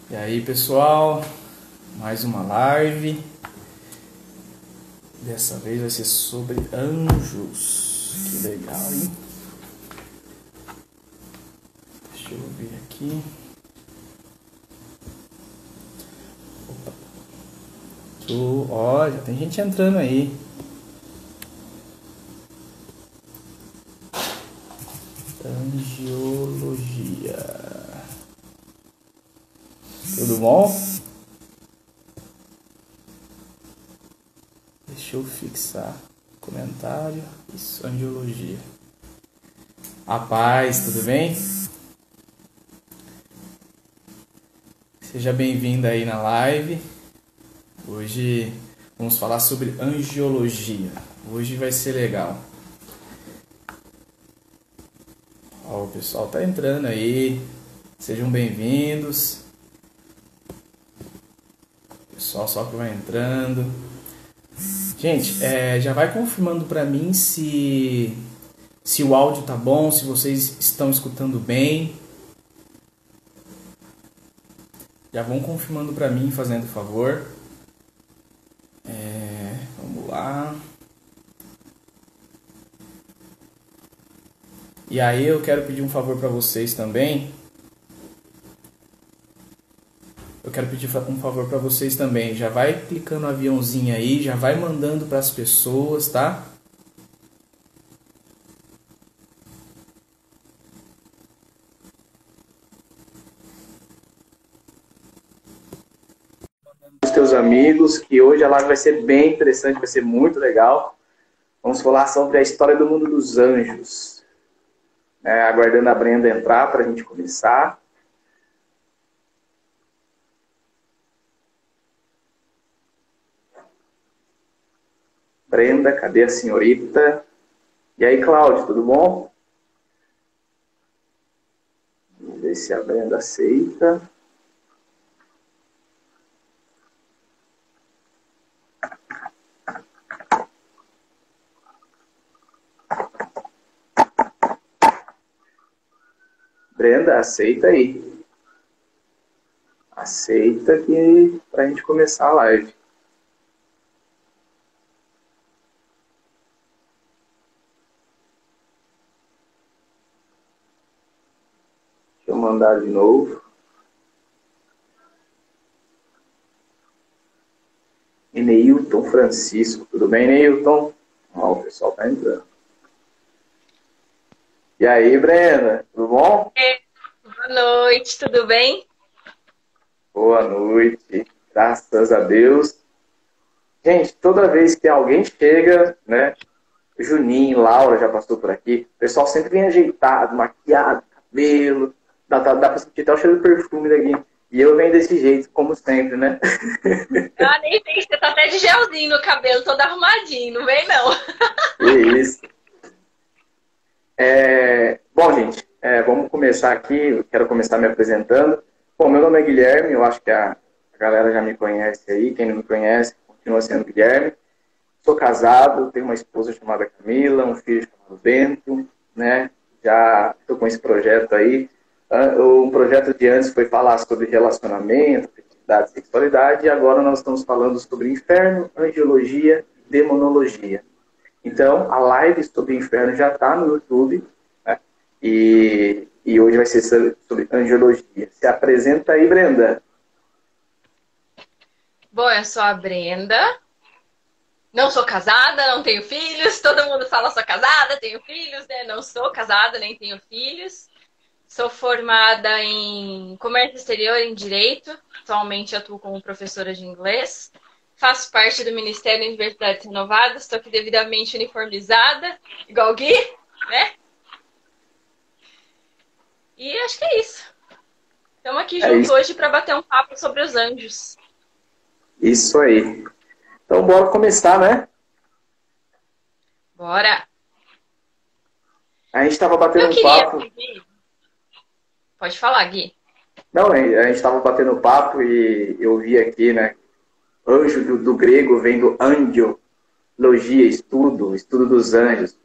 E aí, pessoal, mais uma live. Dessa vez vai ser sobre anjos. Que legal, hein? Deixa eu ver aqui. Opa. Ó, já tem gente entrando aí. Angiologia. Tudo bom? Deixa eu fixar comentário. Isso, angiologia. A paz, tudo bem? Seja bem-vindo aí na live. Hoje vamos falar sobre angiologia. Hoje vai ser legal. Ó, o pessoal tá entrando aí. Sejam bem-vindos. Pessoal só que vai entrando. Gente, já vai confirmando para mim se o áudio tá bom, se vocês estão escutando bem. Já vão confirmando para mim, fazendo favor. Vamos lá. E aí eu quero pedir um favor para vocês também. Já vai clicando no aviãozinho aí, já vai mandando para as pessoas, tá? Os teus amigos, que hoje a live vai ser bem interessante, vai ser muito legal. Vamos falar sobre a história do mundo dos anjos. Aguardando a Brenda entrar para a gente começar. Brenda, cadê a senhorita? E aí, Cláudio, tudo bom? Vamos ver se a Brenda aceita. Brenda, aceita aí. Aceita aqui para a gente começar a live. Deixa eu mandar de novo. E Neilton Francisco. Tudo bem, Neilton? Ó, o pessoal tá entrando. E aí, Brenda, tudo bom? Boa noite, tudo bem? Boa noite, graças a Deus. Gente, toda vez que alguém chega, né? Juninho, Laura já passou por aqui, o pessoal sempre vem ajeitado, maquiado, cabelo, dá pra sentir até o cheiro do perfume daqui. E eu venho desse jeito, como sempre, né? Ah, nem sei, você tá até de gelzinho no cabelo, todo arrumadinho, não vem não. Isso. Bom, gente, vamos começar aqui. Eu quero começar me apresentando. Bom, meu nome é Guilherme, eu acho que a galera já me conhece aí. Quem não me conhece, continua sendo Guilherme. Sou casado, tenho uma esposa chamada Camila, um filho chamado Bento, né? Já estou com esse projeto aí. Um projeto de antes foi falar sobre relacionamento, afetividade, sexualidade, e agora nós estamos falando sobre inferno, angiologia e demonologia. Então, a live sobre o inferno já está no YouTube, né? E hoje vai ser sobre angiologia. Se apresenta aí, Brenda. Bom, eu sou a Brenda, não sou casada, não tenho filhos, todo mundo fala sou casada, tenho filhos, né? Não sou casada, nem tenho filhos. Sou formada em comércio exterior e em direito, atualmente atuo como professora de inglês. Faço parte do Ministério da Universidades Renovadas, estou aqui devidamente uniformizada, igual o Gui, né? E acho que é isso. Estamos aqui juntos hoje para bater um papo sobre os anjos. Isso aí. Então, bora começar, né? Bora! A gente estava batendo um papo. Pode falar, Gui. Não, a gente estava batendo um papo e eu vi aqui, né? Anjo do grego vem do angiologia, estudo dos anjos.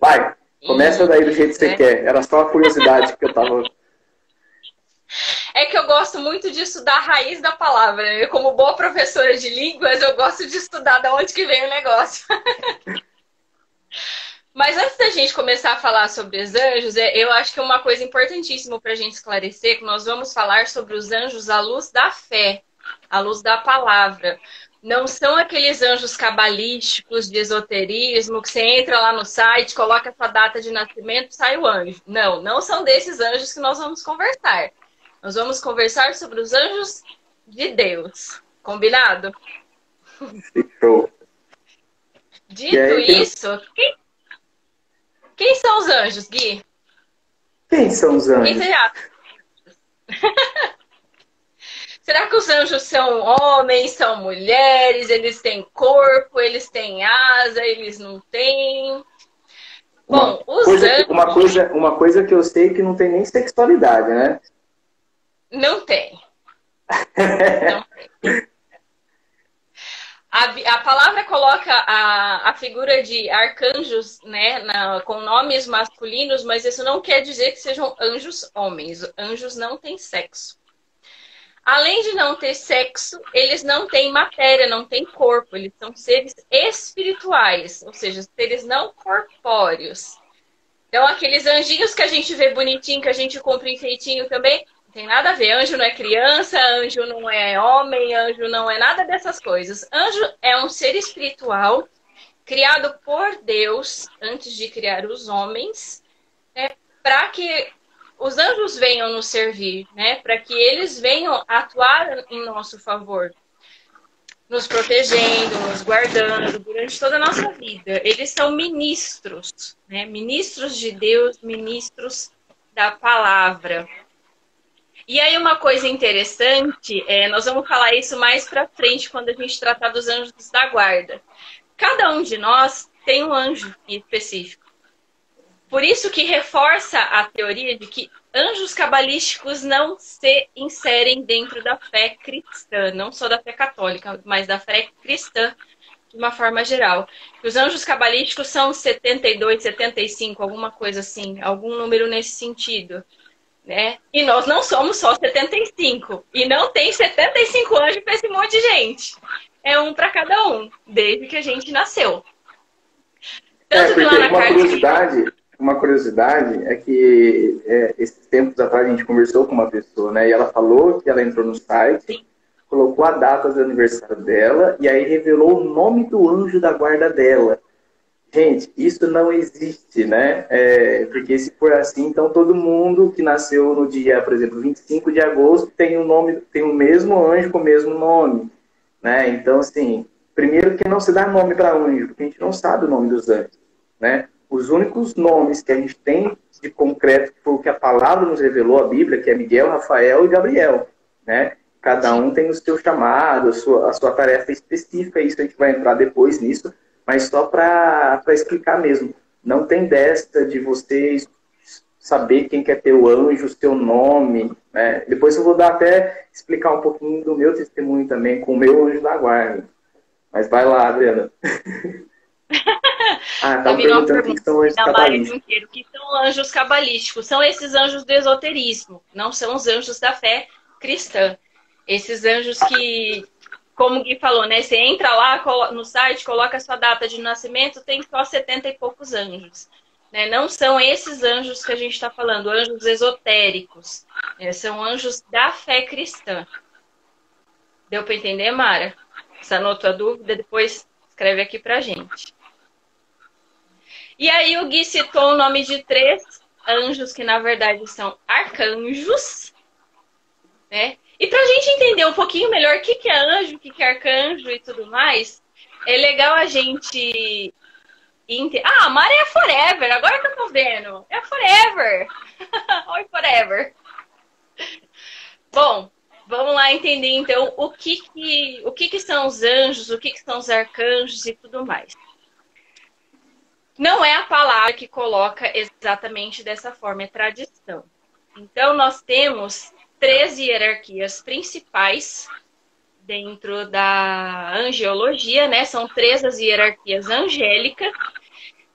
Vai, começa daí do jeito que você quer. Era só a curiosidade que eu tava. É que eu gosto muito de estudar a raiz da palavra. Eu, como boa professora de línguas, eu gosto de estudar de onde que vem o negócio. Mas antes da gente começar a falar sobre os anjos, eu acho que uma coisa importantíssima para a gente esclarecer, que nós vamos falar sobre os anjos à luz da fé, à luz da palavra. Não são aqueles anjos cabalísticos de esoterismo, que você entra lá no site, coloca a sua data de nascimento, sai o anjo. Não, não são desses anjos que nós vamos conversar. Nós vamos conversar sobre os anjos de Deus. Combinado? Show. Dito isso, quem são os anjos, Gui? Quem são os anjos? Quem você acha? Será que os anjos são homens, são mulheres, eles têm corpo, eles têm asa, eles não têm? Bom, Uma coisa que eu sei é que não tem nem sexualidade, né? Não tem. Não tem. A palavra coloca a figura de arcanjos, né, com nomes masculinos, mas isso não quer dizer que sejam anjos homens. Anjos não têm sexo. Além de não ter sexo, eles não têm matéria, não têm corpo. Eles são seres espirituais, ou seja, seres não corpóreos. Então, aqueles anjinhos que a gente vê bonitinho, que a gente compra enfeitinho também, não tem nada a ver. Anjo não é criança, anjo não é homem, anjo não é nada dessas coisas. Anjo é um ser espiritual criado por Deus antes de criar os homens, né, para que os anjos venham nos servir, né, para que eles venham atuar em nosso favor, nos protegendo, nos guardando durante toda a nossa vida. Eles são ministros, né, ministros de Deus, ministros da palavra. E aí uma coisa interessante, nós vamos falar isso mais pra frente, quando a gente tratar dos anjos da guarda. Cada um de nós tem um anjo específico. Por isso que reforça a teoria de que anjos cabalísticos não se inserem dentro da fé cristã, não só da fé católica, mas da fé cristã de uma forma geral. Os anjos cabalísticos são 72, 75, alguma coisa assim, algum número nesse sentido. Né? E nós não somos só 75. E não tem 75 anjos para esse monte de gente. É um para cada um, desde que a gente nasceu. Tanto que lá na uma curiosidade é que esses tempos atrás a gente conversou com uma pessoa, né? E ela falou que ela entrou no site, sim, colocou a data do aniversário dela e aí revelou o nome do anjo da guarda dela. Gente, isso não existe, né? Porque se for assim, então todo mundo que nasceu no dia, por exemplo, 25 de agosto tem o mesmo anjo com o mesmo nome, né? Então, assim, primeiro que não se dá nome para anjo, porque a gente não sabe o nome dos anjos, né? Os únicos nomes que a gente tem de concreto, que foi o que a palavra nos revelou, a Bíblia, que é Miguel, Rafael e Gabriel, né? Cada um tem o seu chamado, a sua tarefa específica, isso a gente vai entrar depois nisso, mas só para explicar mesmo. Não tem desta de vocês saber quem quer ter o anjo, o seu nome, né? Depois eu vou até explicar um pouquinho do meu testemunho também com o meu anjo da guarda. Mas vai lá, Adriana. Tá perguntando o que são anjos cabalísticos. O que são anjos cabalísticos? São esses anjos do esoterismo, não são os anjos da fé cristã. Esses anjos que, como o Gui falou, né? Você entra lá no site, coloca a sua data de nascimento, tem só 70 e poucos anjos. Né? Não são esses anjos que a gente está falando, anjos esotéricos. São anjos da fé cristã. Deu para entender, Mara? Se anotou a dúvida, depois escreve aqui pra gente. E aí o Gui citou o nome de 3 anjos, que na verdade são arcanjos, né? E pra gente entender um pouquinho melhor o que é anjo, o que é arcanjo e tudo mais, é legal a gente... Ah, a Mara é a Forever, agora que eu tô vendo. É a Forever. Oi, Forever. Bom, vamos lá entender então o que são os anjos, o que são os arcanjos e tudo mais. Não é a palavra que coloca exatamente dessa forma, é tradição. Então, nós temos 3 hierarquias principais dentro da angiologia, né? São 3 as hierarquias angélicas.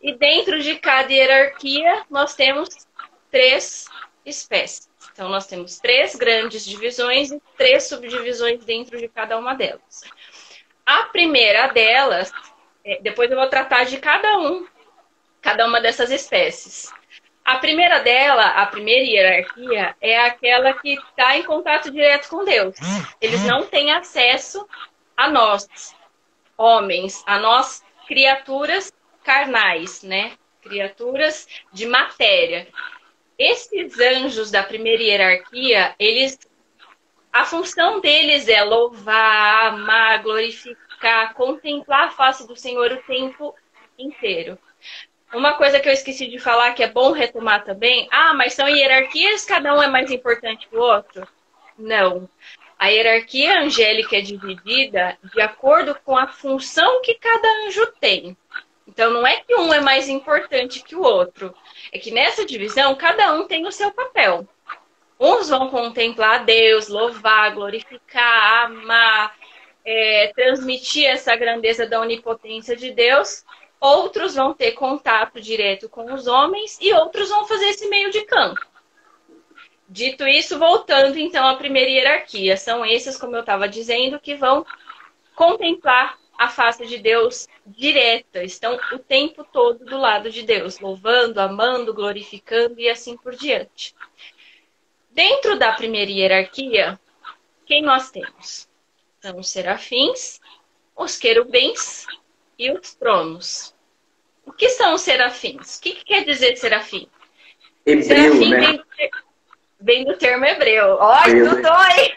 E dentro de cada hierarquia, nós temos 3 espécies. Então, nós temos 3 grandes divisões e 3 subdivisões dentro de cada uma delas. A primeira delas, depois eu vou tratar de cada uma dessas espécies. A primeira dela, a primeira hierarquia, é aquela que está em contato direto com Deus. Eles não têm acesso a nós, homens, a nós, criaturas carnais, né? Criaturas de matéria. Esses anjos da primeira hierarquia, a função deles é louvar, amar, glorificar, contemplar a face do Senhor o tempo inteiro. Uma coisa que eu esqueci de falar, que é bom retomar também, mas são hierarquias, cada um é mais importante que o outro? Não. A hierarquia angélica é dividida de acordo com a função que cada anjo tem. Então, não é que um é mais importante que o outro. É que nessa divisão, cada um tem o seu papel. Uns vão contemplar a Deus, louvar, glorificar, amar, transmitir essa grandeza da onipotência de Deus. Outros vão ter contato direto com os homens e outros vão fazer esse meio de campo. Dito isso, voltando então à primeira hierarquia. São esses, como eu estava dizendo, que vão contemplar a face de Deus direta. Estão o tempo todo do lado de Deus, louvando, amando, glorificando e assim por diante. Dentro da primeira hierarquia, quem nós temos? São os serafins, os querubins e os tronos. O que são os serafins? O que quer dizer serafim? Hebreu, serafim né? Vem do termo hebreu. Estudou, hein?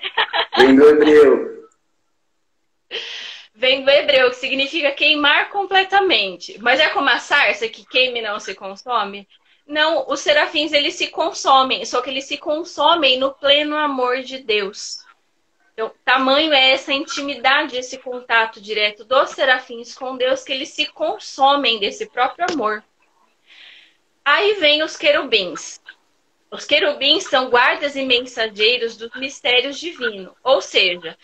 Vem do hebreu. Vem do hebreu, que significa queimar completamente. Mas é como a sarça que queima e não se consome? Não, os serafins, eles se consomem, só que eles se consomem no pleno amor de Deus. Então, tamanho é essa intimidade, esse contato direto dos serafins com Deus, que eles se consomem desse próprio amor. Aí vem os querubins. Os querubins são guardas e mensageiros dos mistérios divinos. Ou seja,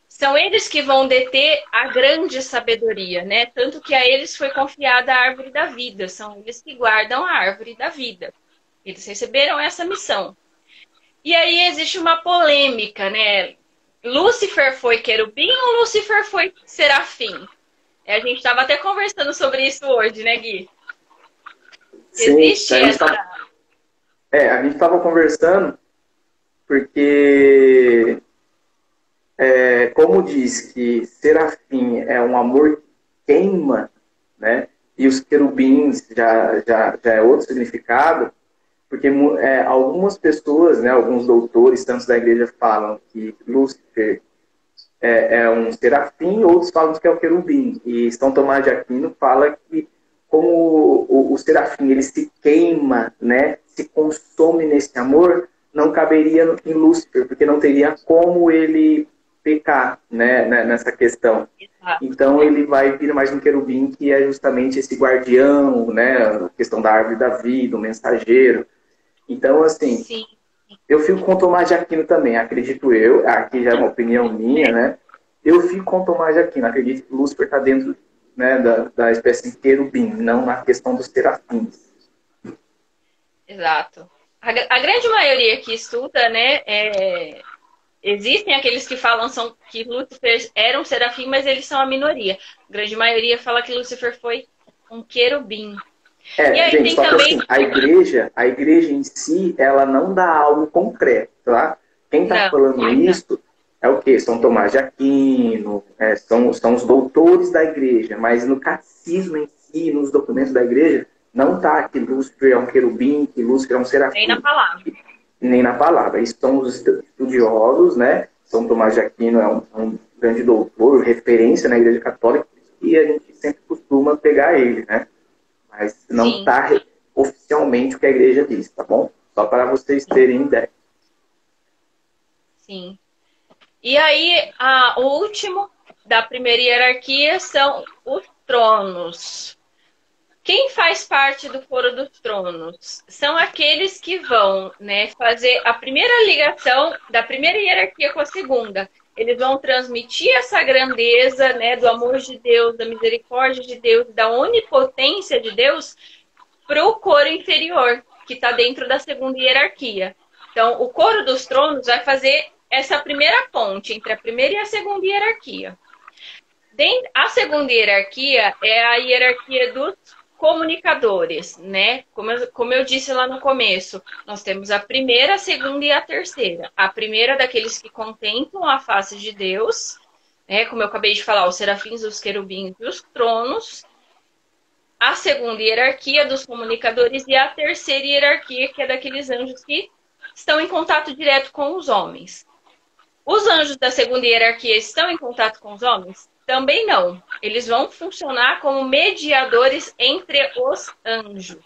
são eles que vão deter a grande sabedoria, né? Tanto que a eles foi confiada a árvore da vida. São eles que guardam a árvore da vida. Eles receberam essa missão. E aí existe uma polêmica, né? Lúcifer foi querubim ou Lúcifer foi serafim? A gente estava até conversando sobre isso hoje, né, Gui? Sim, existe essa... a gente estava conversando porque, como diz que serafim é um amor que queima, né? E os querubins já é outro significado, porque algumas pessoas, né, alguns doutores, tantos da igreja, falam que Lúcifer é um serafim, outros falam que é o querubim. E São Tomás de Aquino fala que como o serafim ele se queima, né, se consome nesse amor, não caberia em Lúcifer, porque não teria como ele pecar, né, nessa questão. Então ele vai vir mais um querubim, que é justamente esse guardião, né, a questão da árvore da vida, o mensageiro. Então, assim, sim, eu fico com Tomás de Aquino também, acredito eu, aqui já é uma opinião minha, né? Eu fico com Tomás de Aquino, acredito que Lúcifer está dentro, né, da espécie de querubim, não na questão dos serafins. Exato. A grande maioria que estuda, né, existem aqueles que falam que Lúcifer era um serafim, mas eles são a minoria. A grande maioria fala que Lúcifer foi um querubim. E aí, gente, tem também... assim, a igreja em si, ela não dá algo concreto, tá? Quem está falando isso é o quê? São Tomás de Aquino, são os doutores da igreja, mas no catecismo em si, nos documentos da igreja, não está que Lúcifer é um querubim, que Lúcifer é um serafim. Nem na palavra. Nem na palavra. Isso são os estudiosos, né? São Tomás de Aquino é um grande doutor, referência na igreja católica, e a gente sempre costuma pegar ele, né? Mas não está oficialmente o que a igreja diz, tá bom? Só para vocês terem ideia. Sim. E aí, o último da primeira hierarquia são os tronos. Quem faz parte do coro dos tronos? São aqueles que vão, né, fazer a primeira ligação da primeira hierarquia com a segunda. Eles vão transmitir essa grandeza, né, do amor de Deus, da misericórdia de Deus, da onipotência de Deus para o coro inferior, que está dentro da segunda hierarquia. Então, o coro dos tronos vai fazer essa primeira ponte entre a primeira e a segunda hierarquia. A segunda hierarquia é a hierarquia dos comunicadores, né? Como eu disse lá no começo, nós temos a primeira, a segunda e a terceira. A primeira daqueles que contemplam a face de Deus, né? Como eu acabei de falar, os serafins, os querubins e os tronos. A segunda hierarquia dos comunicadores e a terceira hierarquia, que é daqueles anjos que estão em contato direto com os homens. Os anjos da segunda hierarquia estão em contato com os homens? Também não. Eles vão funcionar como mediadores entre os anjos.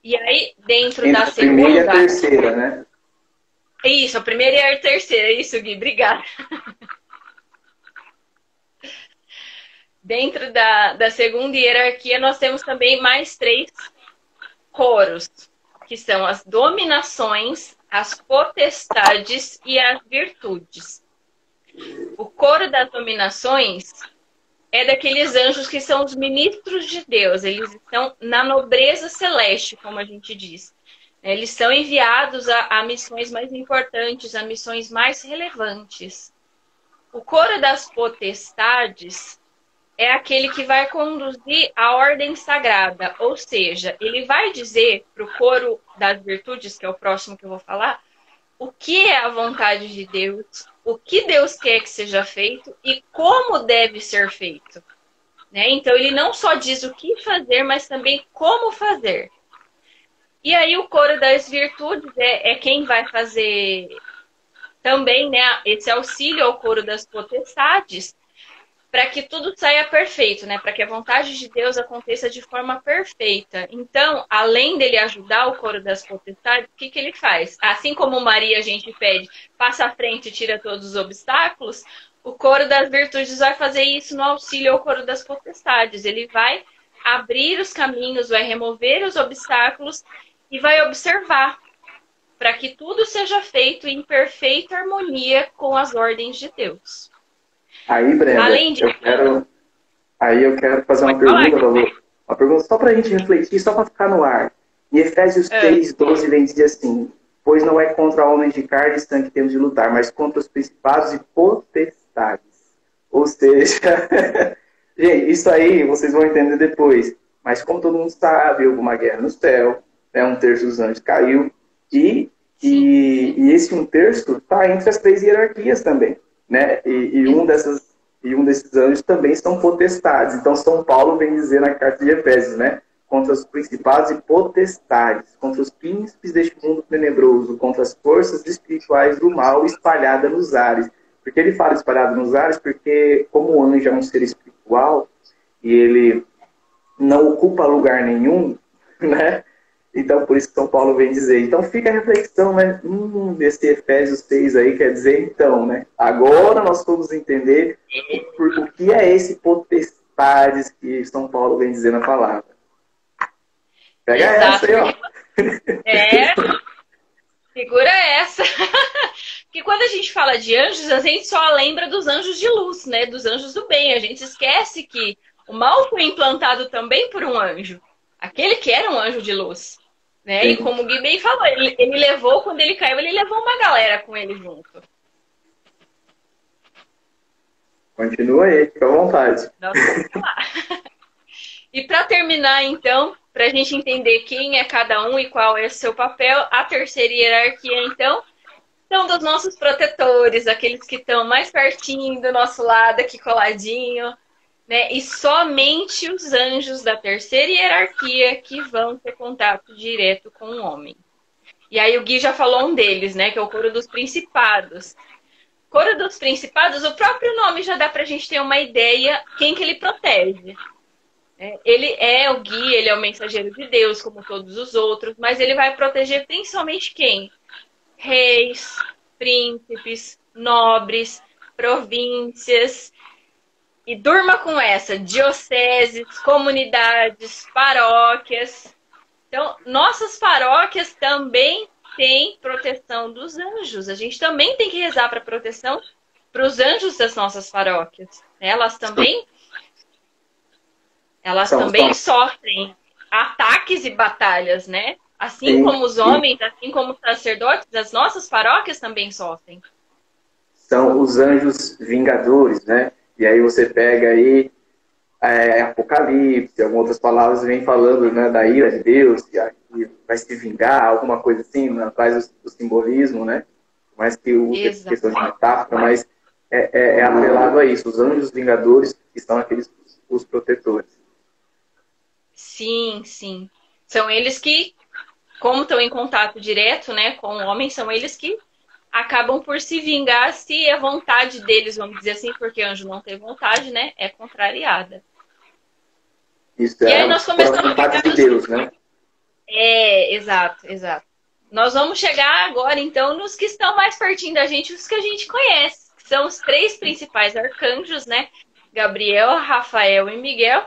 E aí, dentro da segunda... A primeira e a terceira, né? Isso, a primeira e a terceira. Isso, Gui, obrigada. Dentro da segunda hierarquia, nós temos também mais 3 coros, que são as dominações, as potestades e as virtudes. O coro das dominações é daqueles anjos que são os ministros de Deus. Eles estão na nobreza celeste, como a gente diz. Eles são enviados a missões mais importantes, a missões mais relevantes. O coro das potestades é aquele que vai conduzir a ordem sagrada. Ou seja, ele vai dizer para o coro das virtudes, que é o próximo que eu vou falar, o que é a vontade de Deus, o que Deus quer que seja feito e como deve ser feito. Né? Então, ele não só diz o que fazer, mas também como fazer. E aí, o coro das virtudes é quem vai fazer também, né, esse auxílio ao coro das potestades, para que tudo saia perfeito, né? Para que a vontade de Deus aconteça de forma perfeita. Então, além dele ajudar o coro das potestades, o que ele faz? Assim como Maria a gente pede, passa à frente e tira todos os obstáculos, o coro das virtudes vai fazer isso no auxílio ao coro das potestades. Ele vai abrir os caminhos, vai remover os obstáculos e vai observar para que tudo seja feito em perfeita harmonia com as ordens de Deus. Aí, Brenda, além de... eu quero fazer uma pergunta, Valor. Uma pergunta só para a gente refletir, só para ficar no ar. Em Efésios 3:12 vem dizer assim: pois não é contra homens de carne e sangue que temos de lutar, mas contra os principados e potestades. Ou seja, gente, isso aí vocês vão entender depois. Mas como todo mundo sabe, houve uma guerra no céu, né, 1/3 dos anjos caiu, e esse 1/3 está entre as 3 hierarquias também. Né? E um desses anjos também são potestades. Então, São Paulo vem dizer na carta de Efésios, né? Contra os principados e potestades, contra os príncipes deste mundo tenebroso, contra as forças espirituais do mal espalhadas nos ares. Porque ele fala espalhado nos ares porque, como o anjo é um ser espiritual e ele não ocupa lugar nenhum, né? Então, por isso que São Paulo vem dizer. Então, fica a reflexão, né? Desse Efésios 6 aí, quer dizer, então, né? Agora nós vamos entender o que é esse potestades que São Paulo vem dizer na palavra. Pega essa aí, ó. Segura essa. Porque quando a gente fala de anjos, a gente só lembra dos anjos de luz, né? Dos anjos do bem. A gente esquece que o mal foi implantado também por um anjo. Aquele que era um anjo de luz. Né? E como o Gui bem falou, ele levou, quando ele caiu, ele levou uma galera com ele junto. Continua aí, fica à vontade. Vamos lá. E para terminar, então, para a gente entender quem é cada um e qual é o seu papel, a terceira hierarquia, então, são dos nossos protetores, aqueles que estão mais pertinho do nosso lado, aqui coladinho. Né? E somente os anjos da terceira hierarquia que vão ter contato direto com o homem. E aí o Gui já falou um deles, né? Que é o coro dos principados. Coro dos principados, o próprio nome já dá pra gente ter uma ideia quem que ele protege. Ele é o Gui, ele é o mensageiro de Deus, como todos os outros, mas ele vai proteger principalmente quem? Reis, príncipes, nobres, províncias. E durma com essa, dioceses, comunidades, paróquias. Então, nossas paróquias também têm proteção dos anjos. A gente também tem que rezar para proteção para os anjos das nossas paróquias. Elas também sofrem ataques e batalhas, né? Assim como os homens, assim como os sacerdotes, as nossas paróquias também sofrem. São os anjos vingadores, né? E aí você pega aí Apocalipse, algumas outras palavras vem falando, né, da ira de Deus, que vai se vingar, alguma coisa assim, né, traz o simbolismo, né? Mais que o questão de metáfora, mas é apelado a isso, os anjos vingadores, que são aqueles os protetores. Sim, sim. São eles que, como estão em contato direto, né, com o homem, são eles que acabam por se vingar se a vontade deles, vamos dizer assim, porque anjo não tem vontade, né, é contrariada. Isso e aí nós começamos a vontade de Deus, né? Exato, exato. Nós vamos chegar agora, então, nos que estão mais pertinho da gente, os que a gente conhece, que são os 3 principais arcanjos, né? Gabriel, Rafael e Miguel.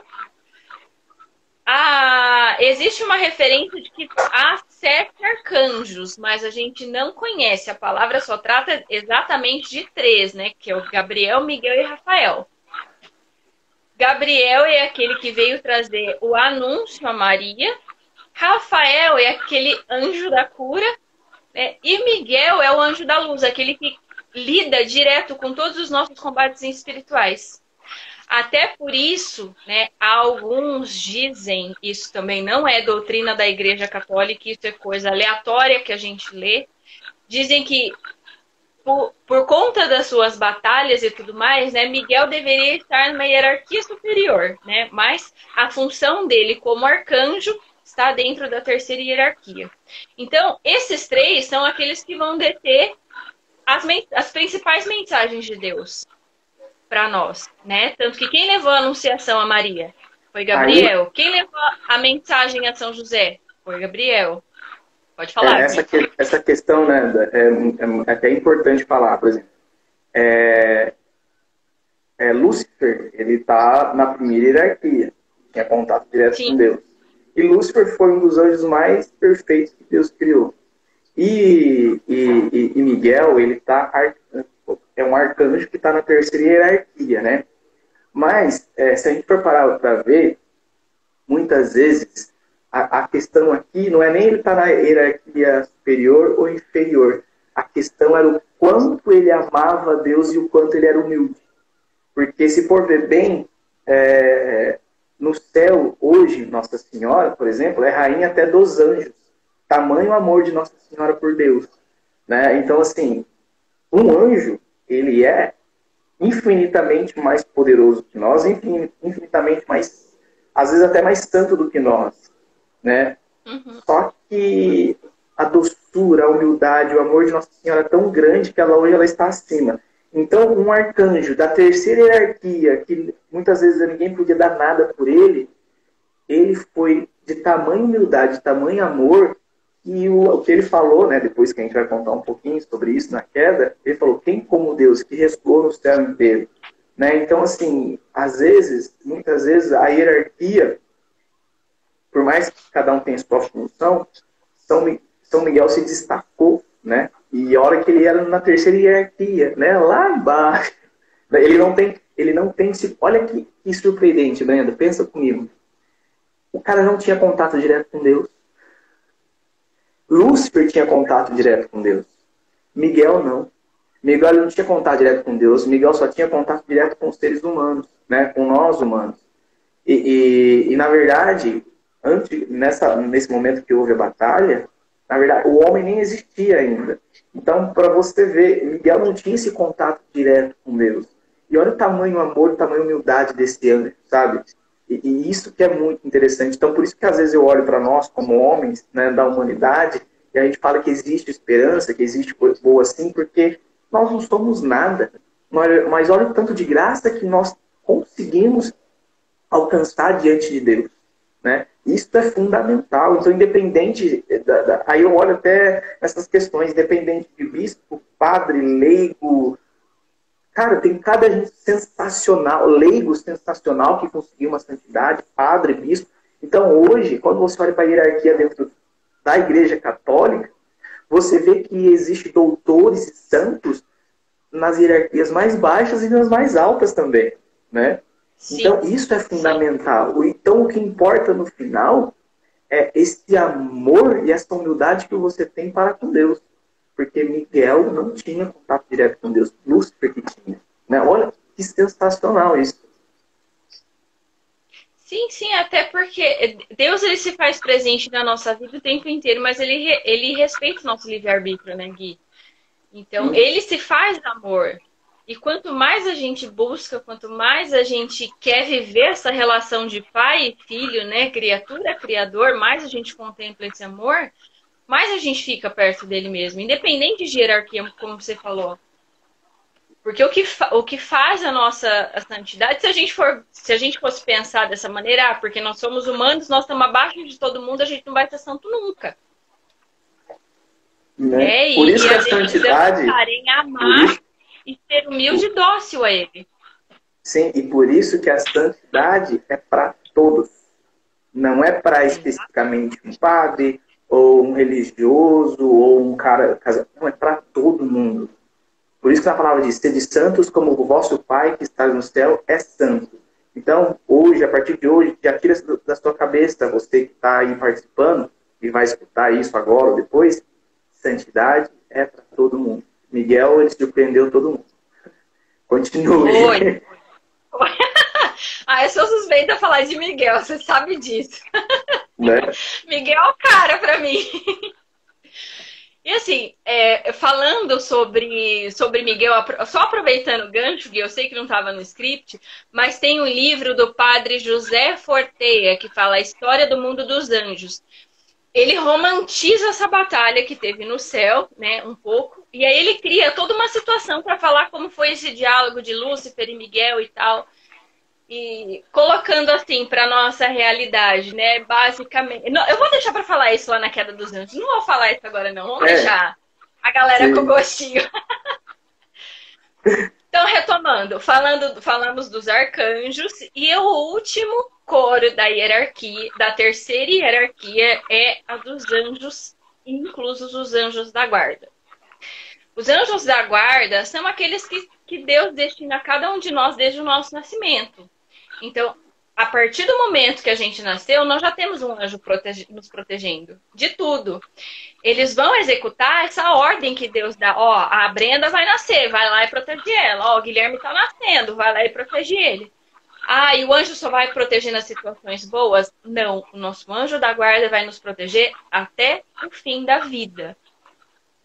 Existe uma referência de que há 7 arcanjos, mas a gente não conhece. A palavra só trata exatamente de 3, né? Que é o Gabriel, Miguel e Rafael. Gabriel é aquele que veio trazer o anúncio a Maria. Rafael é aquele anjo da cura, né? E Miguel é o anjo da luz, aquele que lida direto com todos os nossos combates espirituais. Até por isso, né, alguns dizem, isso também não é doutrina da Igreja Católica, isso é coisa aleatória que a gente lê, dizem que por conta das suas batalhas e tudo mais, né, Miguel deveria estar numa hierarquia superior, né, mas a função dele como arcanjo está dentro da 3ª hierarquia. Então, esses 3 são aqueles que vão deter as principais mensagens de Deus para nós, né? Tanto que quem levou a anunciação a Maria foi Gabriel. Aí, quem levou a mensagem a São José foi Gabriel. Pode falar. Essa questão, né, é até importante falar, por exemplo. Lúcifer, ele está na primeira hierarquia, tinha contato direto com Deus. E Lúcifer foi um dos anjos mais perfeitos que Deus criou. E Miguel, ele é um arcanjo que está na 3ª hierarquia, né? Mas, se a gente for parar para ver, muitas vezes, a questão aqui não é nem ele estar na hierarquia superior ou inferior. A questão era o quanto ele amava Deus e o quanto ele era humilde. Porque, se for ver bem, no céu, hoje, Nossa Senhora, por exemplo, é rainha até dos anjos. Tamanho amor de Nossa Senhora por Deus, né? Então, assim, um anjo, ele é infinitamente mais poderoso que nós, infinitamente mais, às vezes até mais santo do que nós, né? Uhum. Só que a doçura, a humildade, o amor de Nossa Senhora é tão grande que hoje ela está acima. Então, um arcanjo da 3ª hierarquia, que muitas vezes ninguém podia dar nada por ele foi de tamanha humildade, de tamanho amor, e o que ele falou, né, depois que a gente vai contar um pouquinho sobre isso na queda, ele falou, quem como Deus, que ressoou no céu inteiro. Né? Então, assim, muitas vezes, a hierarquia, por mais que cada um tenha sua função, São Miguel se destacou, né? E a hora que ele era na 3ª hierarquia, né? Lá embaixo. Ele não tem olha que surpreendente, Brenda, pensa comigo. O cara não tinha contato direto com Deus. Lúcifer tinha contato direto com Deus. Miguel não. Miguel não tinha contato direto com Deus. Miguel só tinha contato direto com os seres humanos, né? Com nós humanos. E na verdade, nesse momento que houve a batalha, na verdade, o homem nem existia ainda. Então, para você ver, Miguel não tinha esse contato direto com Deus. E olha o tamanho amor, o tamanho humildade desse anjo, sabe? E isso que é muito interessante. Então, por isso que às vezes eu olho para nós como homens, né, da humanidade, e a gente fala que existe esperança, que existe coisa boa assim, porque nós não somos nada. Mas olha o tanto de graça que nós conseguimos alcançar diante de Deus, né? Isso é fundamental. Então, independente... aí eu olho até essas questões, independente de bispo, padre, leigo... Cara, tem cada gente sensacional, leigo sensacional que conseguiu uma santidade, padre, bispo. Então, hoje, quando você olha para a hierarquia dentro da Igreja Católica, você vê que existe doutores e santos nas hierarquias mais baixas e nas mais altas também, né? Sim. Então, isso é fundamental. Sim. Então, o que importa no final é esse amor e essa humildade que você tem para com Deus. Porque Miguel não tinha contato direto com Deus, Lúcifer que tinha. Né? Olha que sensacional isso. Sim, sim, até porque Deus ele se faz presente na nossa vida o tempo inteiro, mas ele respeita o nosso livre-arbítrio, né, Gui? Então, ele se faz amor. E quanto mais a gente busca, quanto mais a gente quer viver essa relação de pai e filho, né, criatura, criador, mais a gente contempla esse amor, mais a gente fica perto dele mesmo, independente de hierarquia, como você falou. Porque o que faz a nossa santidade, se a gente fosse pensar dessa maneira, porque nós somos humanos, nós estamos abaixo de todo mundo, a gente não vai ser santo nunca. Né? Por isso que a santidade... em amar e ser humilde e dócil a ele. Sim, e por isso que a santidade é para todos. Não é para especificamente um padre, ou um religioso, ou um cara... Não, é para todo mundo. Por isso que a palavra diz, sede santos como o vosso Pai que está no céu é santo. Então, hoje, a partir de hoje, já tira da sua cabeça, você que está aí participando, e vai escutar isso agora ou depois, santidade é para todo mundo. Miguel, ele surpreendeu todo mundo. Continue. Oi. Eu sou suspeita a falar de Miguel, você sabe disso. Né? Miguel é o cara para mim. E assim, falando sobre Miguel, só aproveitando o gancho, Gui, eu sei que não estava no script, mas tem um livro do padre José Forteia, que fala a história do mundo dos anjos. Ele romantiza essa batalha que teve no céu, né, um pouco, e aí ele cria toda uma situação para falar como foi esse diálogo de Lúcifer e Miguel e tal. E colocando assim para nossa realidade, né? Basicamente. Não, eu vou deixar para falar isso lá na Queda dos Anjos. Não vou falar isso agora, não. Vamos deixar a galera com gostinho. Então, retomando, falamos dos arcanjos, e o último coro da hierarquia, da terceira hierarquia, é a dos anjos, inclusos os anjos da guarda. Os anjos da guarda são aqueles que Deus destina a cada um de nós desde o nosso nascimento. Então, a partir do momento que a gente nasceu, nós já temos um anjo nos protegendo de tudo. Eles vão executar essa ordem que Deus dá. Ó, a Brenda vai nascer, vai lá e protege ela. Ó, o Guilherme está nascendo, vai lá e protege ele. E o anjo só vai proteger nas situações boas? Não, o nosso anjo da guarda vai nos proteger até o fim da vida.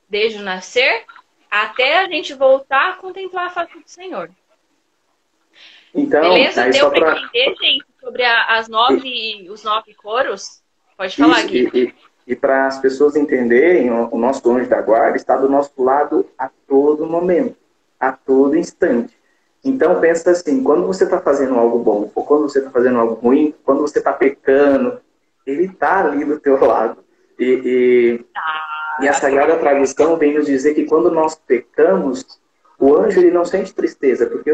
Desde o nascer até a gente voltar a contemplar a face do Senhor. Então, beleza? Deu para entender, gente, sobre os 9 coros? Pode falar, Gui. E para as pessoas entenderem, o nosso anjo da guarda está do nosso lado a todo momento, a todo instante. Então, pensa assim, quando você está fazendo algo bom, ou quando você está fazendo algo ruim, quando você está pecando, ele está ali do teu lado. E a Sagrada Tradição vem nos dizer que quando nós pecamos, o anjo ele não sente tristeza, porque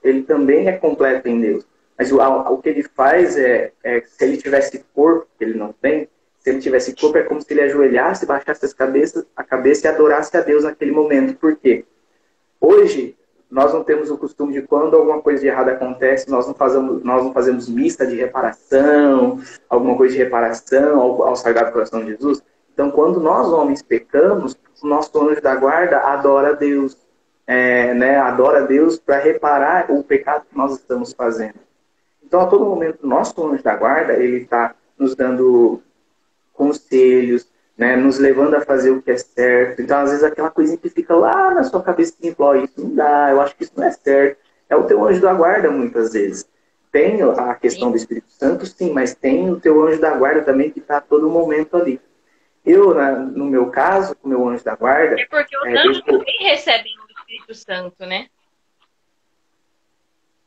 ele também é completo em Deus. Mas o que ele faz se ele tivesse corpo, que ele não tem, se ele tivesse corpo, é como se ele ajoelhasse, baixasse a cabeça e adorasse a Deus naquele momento. Por quê? Hoje, nós não temos o costume de quando alguma coisa de errado acontece, nós não fazemos missa de reparação, alguma coisa de reparação ao Sagrado Coração de Jesus. Então, quando nós homens pecamos, o nosso anjo da guarda adora a Deus. Adora a Deus para reparar o pecado que nós estamos fazendo. Então, a todo momento, o nosso anjo da guarda, ele está nos dando conselhos, né, nos levando a fazer o que é certo. Então, às vezes, aquela coisinha que fica lá na sua cabecinha, isso não dá, eu acho que isso não é certo. É o teu anjo da guarda, muitas vezes. Tem a questão do Espírito Santo, sim, mas tem o teu anjo da guarda também que está a todo momento ali. Eu, no meu caso, com o meu anjo da guarda... É porque os anjos também recebem o Espírito Santo, né?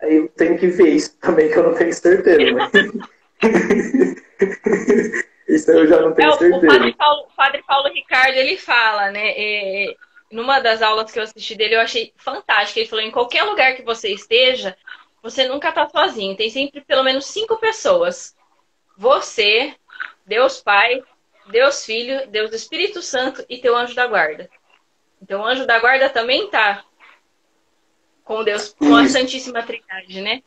Eu tenho que ver isso também, que eu não tenho certeza. Mas... isso eu já não tenho certeza. O Padre Paulo Ricardo, ele fala, né? Numa das aulas que eu assisti dele, eu achei fantástico. Ele falou, em qualquer lugar que você esteja, você nunca está sozinho. Tem sempre pelo menos 5 pessoas. Você, Deus Pai, Deus Filho, Deus Espírito Santo e teu anjo da guarda. Então o anjo da guarda também está com Deus, com a Santíssima Trindade, né?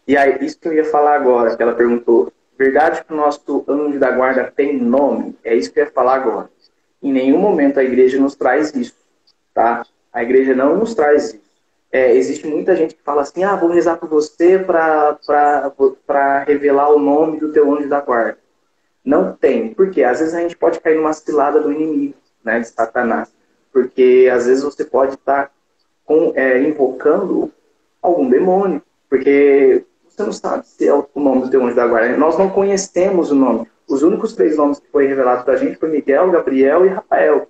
E aí, isso que eu ia falar agora, que ela perguntou, verdade que o nosso anjo da guarda tem nome? É isso que eu ia falar agora. Em nenhum momento a igreja nos traz isso, tá? A igreja não nos traz isso. Existe muita gente que fala assim, vou rezar por você para revelar o nome do teu anjo da guarda. Não tem. Por quê? Às vezes a gente pode cair numa cilada do inimigo, né, de Satanás. Porque às vezes você pode estar invocando algum demônio. Porque você não sabe se é o nome do teu anjo da guarda. Nós não conhecemos o nome. Os únicos 3 nomes que foi revelado para a gente foi Miguel, Gabriel e Rafael.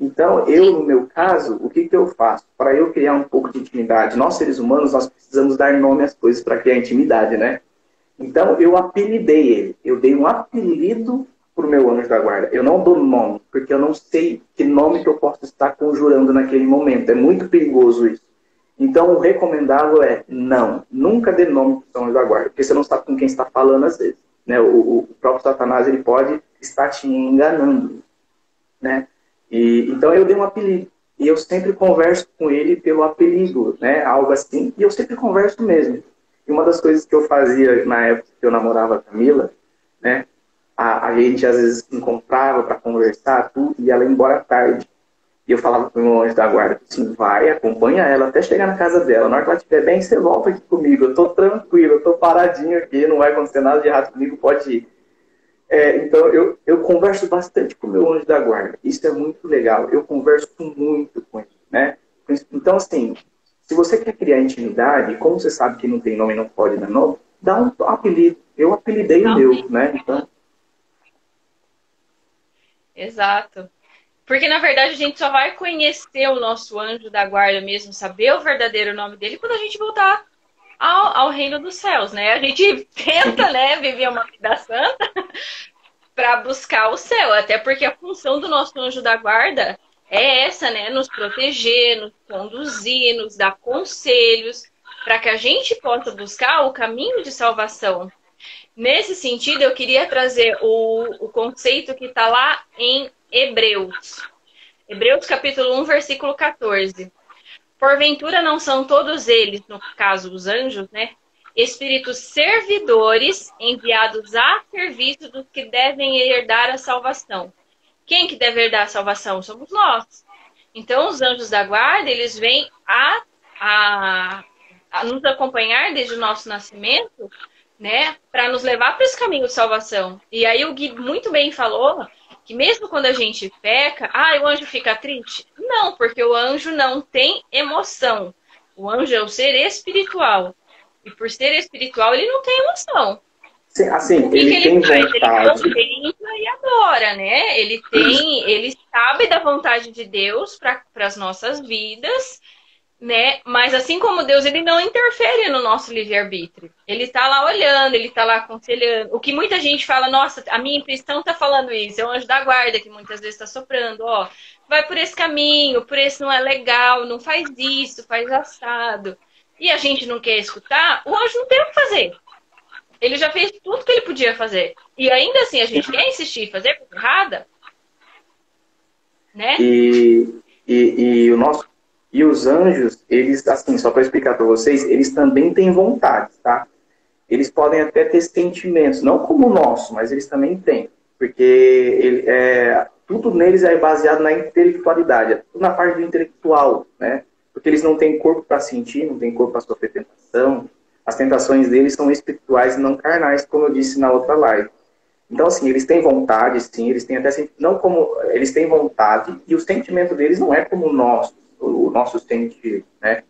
Então, eu, no meu caso, o que eu faço? Para eu criar um pouco de intimidade, nós seres humanos, nós precisamos dar nome às coisas para criar intimidade, né? Então, eu apelidei ele. Eu dei um apelido para o meu anjo da guarda. Eu não dou nome, porque eu não sei que nome que eu posso estar conjurando naquele momento. É muito perigoso isso. Então, o recomendável é, nunca dê nome para o anjo da guarda, porque você não sabe com quem está falando às vezes. Né? O próprio Satanás ele pode estar te enganando, né? Então eu dei um apelido. E eu sempre converso com ele pelo apelido, né? Algo assim. E eu sempre converso mesmo. E uma das coisas que eu fazia na época que eu namorava a Camila, né? A gente às vezes encontrava para conversar, tudo, e ela ia embora tarde. E eu falava para o meu anjo da guarda, assim, vai, acompanha ela até chegar na casa dela. Na hora que ela estiver bem, você volta aqui comigo. Eu tô tranquilo, eu tô paradinho aqui, não vai acontecer nada de errado comigo, pode ir. Então, eu converso bastante com o meu anjo da guarda. Isso é muito legal. Eu converso muito com ele, né? Então, assim, se você quer criar intimidade, como você sabe que não tem nome e não pode dar nome, dá um apelido. Eu apelidei o meu, né? Então... Exato. Porque, na verdade, a gente só vai conhecer o nosso anjo da guarda mesmo, saber o verdadeiro nome dele, quando a gente voltar ao reino dos céus, né? A gente tenta, né, viver uma vida santa para buscar o céu, até porque a função do nosso anjo da guarda é essa, né? Nos proteger, nos conduzir, nos dar conselhos, para que a gente possa buscar o caminho de salvação. Nesse sentido, eu queria trazer o conceito que está lá em Hebreus. Hebreus capítulo 1, versículo 14. Porventura não são todos eles, no caso os anjos, né? Espíritos servidores enviados a serviço dos que devem herdar a salvação. Quem que deve herdar a salvação? Somos nós. Então os anjos da guarda, eles vêm a nos acompanhar desde o nosso nascimento, né? Para nos levar para esse caminho de salvação. E aí o Gui muito bem falou que mesmo quando a gente peca, o anjo fica triste? Não, porque o anjo não tem emoção. O anjo é um ser espiritual. E por ser espiritual, ele não tem emoção. Sim, assim, o que ele tem faz? vontade. Ele contempla e adora, né? Ele sabe da vontade de Deus para as nossas vidas, né? Mas assim como Deus, ele não interfere no nosso livre-arbítrio. Ele está lá olhando, ele está lá aconselhando. O que muita gente fala, nossa, a minha intuição está falando isso, é o anjo da guarda que muitas vezes está soprando, vai por esse caminho, por esse não é legal, não faz isso, faz assado. E a gente não quer escutar, o anjo não tem o que fazer. Ele já fez tudo que ele podia fazer. E ainda assim a gente quer insistir em fazer coisa errada, né? E os anjos, eles, assim, só para explicar para vocês, eles também têm vontade, tá? Eles podem até ter sentimentos, não como o nosso, mas eles também têm. Porque tudo neles é baseado na intelectualidade, tudo na parte do intelectual, né? Porque eles não têm corpo para sentir, não têm corpo para sofrer tentação. As tentações deles são espirituais e não carnais, como eu disse na outra live. Então, assim, eles têm vontade, sim, eles têm até não como eles têm vontade, e o sentimento deles não é como o nosso sentir, né?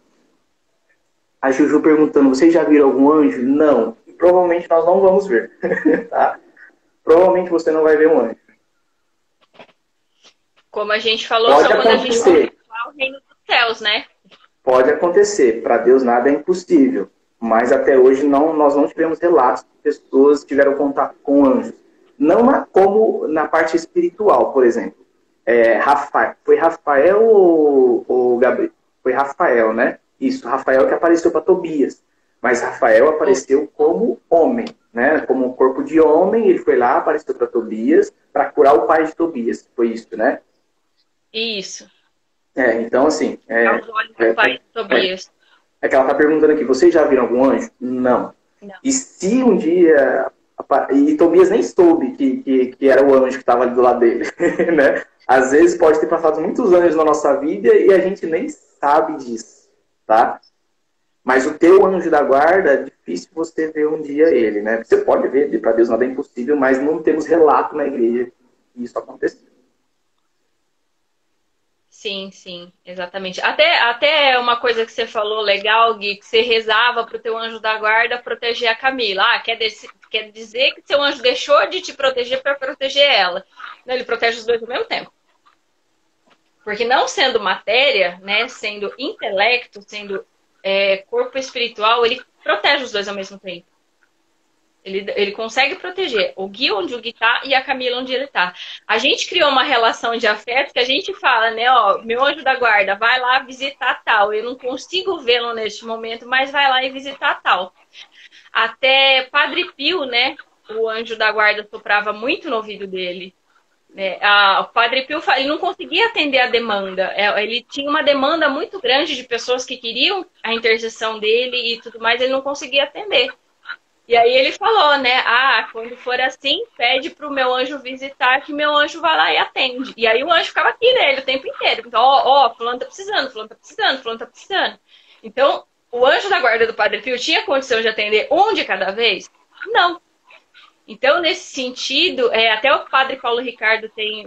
A Juju perguntando, vocês já viram algum anjo? Não. E provavelmente nós não vamos ver, tá? Provavelmente você não vai ver um anjo. Como a gente falou, pode só quando acontecer. A gente vai ao reino dos céus, né? Pode acontecer. Para Deus nada é impossível. Mas até hoje nós não tivemos relatos de pessoas que tiveram contato com anjos. Não como na parte espiritual, por exemplo. Foi Rafael ou Gabriel? Foi Rafael, né? Isso, Rafael que apareceu para Tobias. Mas Rafael apareceu como homem, né? Como um corpo de homem, ele foi lá, apareceu para Tobias, para curar o pai de Tobias. Foi isso, né? Isso. Então assim... Aos olhos do pai de Tobias. É que ela está perguntando aqui, vocês já viram algum anjo? Não. E se um dia E Tobias nem soube que era o anjo que estava ali do lado dele, né? Às vezes pode ter passado muitos anos na nossa vida e a gente nem sabe disso, tá? Mas o teu anjo da guarda, é difícil você ver um dia ele, né? Você pode ver, para Deus nada é impossível, mas não temos relato na igreja que isso aconteceu. Sim, sim, exatamente. Até uma coisa que você falou legal, Gui, que você rezava pro teu anjo da guarda proteger a Camila. Ah, quer dizer que seu anjo deixou de te proteger para proteger ela. Não, ele protege os dois ao mesmo tempo. Porque não sendo matéria, né, sendo intelecto, sendo corpo espiritual, ele protege os dois ao mesmo tempo. Ele consegue proteger o Gui onde o Gui tá e a Camila onde ele tá. A gente criou uma relação de afeto que a gente fala, né? Ó, meu anjo da guarda, vai lá visitar tal. Eu não consigo vê-lo neste momento, mas vai lá e visitar tal. Até Padre Pio, né? O anjo da guarda soprava muito no ouvido dele. O Padre Pio ele não conseguia atender a demanda. Ele tinha uma demanda muito grande de pessoas que queriam a intercessão dele e tudo mais, ele não conseguia atender. E aí ele falou, né? Ah, quando for assim, pede pro meu anjo visitar, que meu anjo vai lá e atende. E aí o anjo ficava aqui nele o tempo inteiro. Então, fulano tá precisando, fulano tá precisando, fulano tá precisando. Então, o anjo da guarda do Padre Pio tinha condição de atender um de cada vez? Não. Então, nesse sentido, até o Padre Paulo Ricardo tem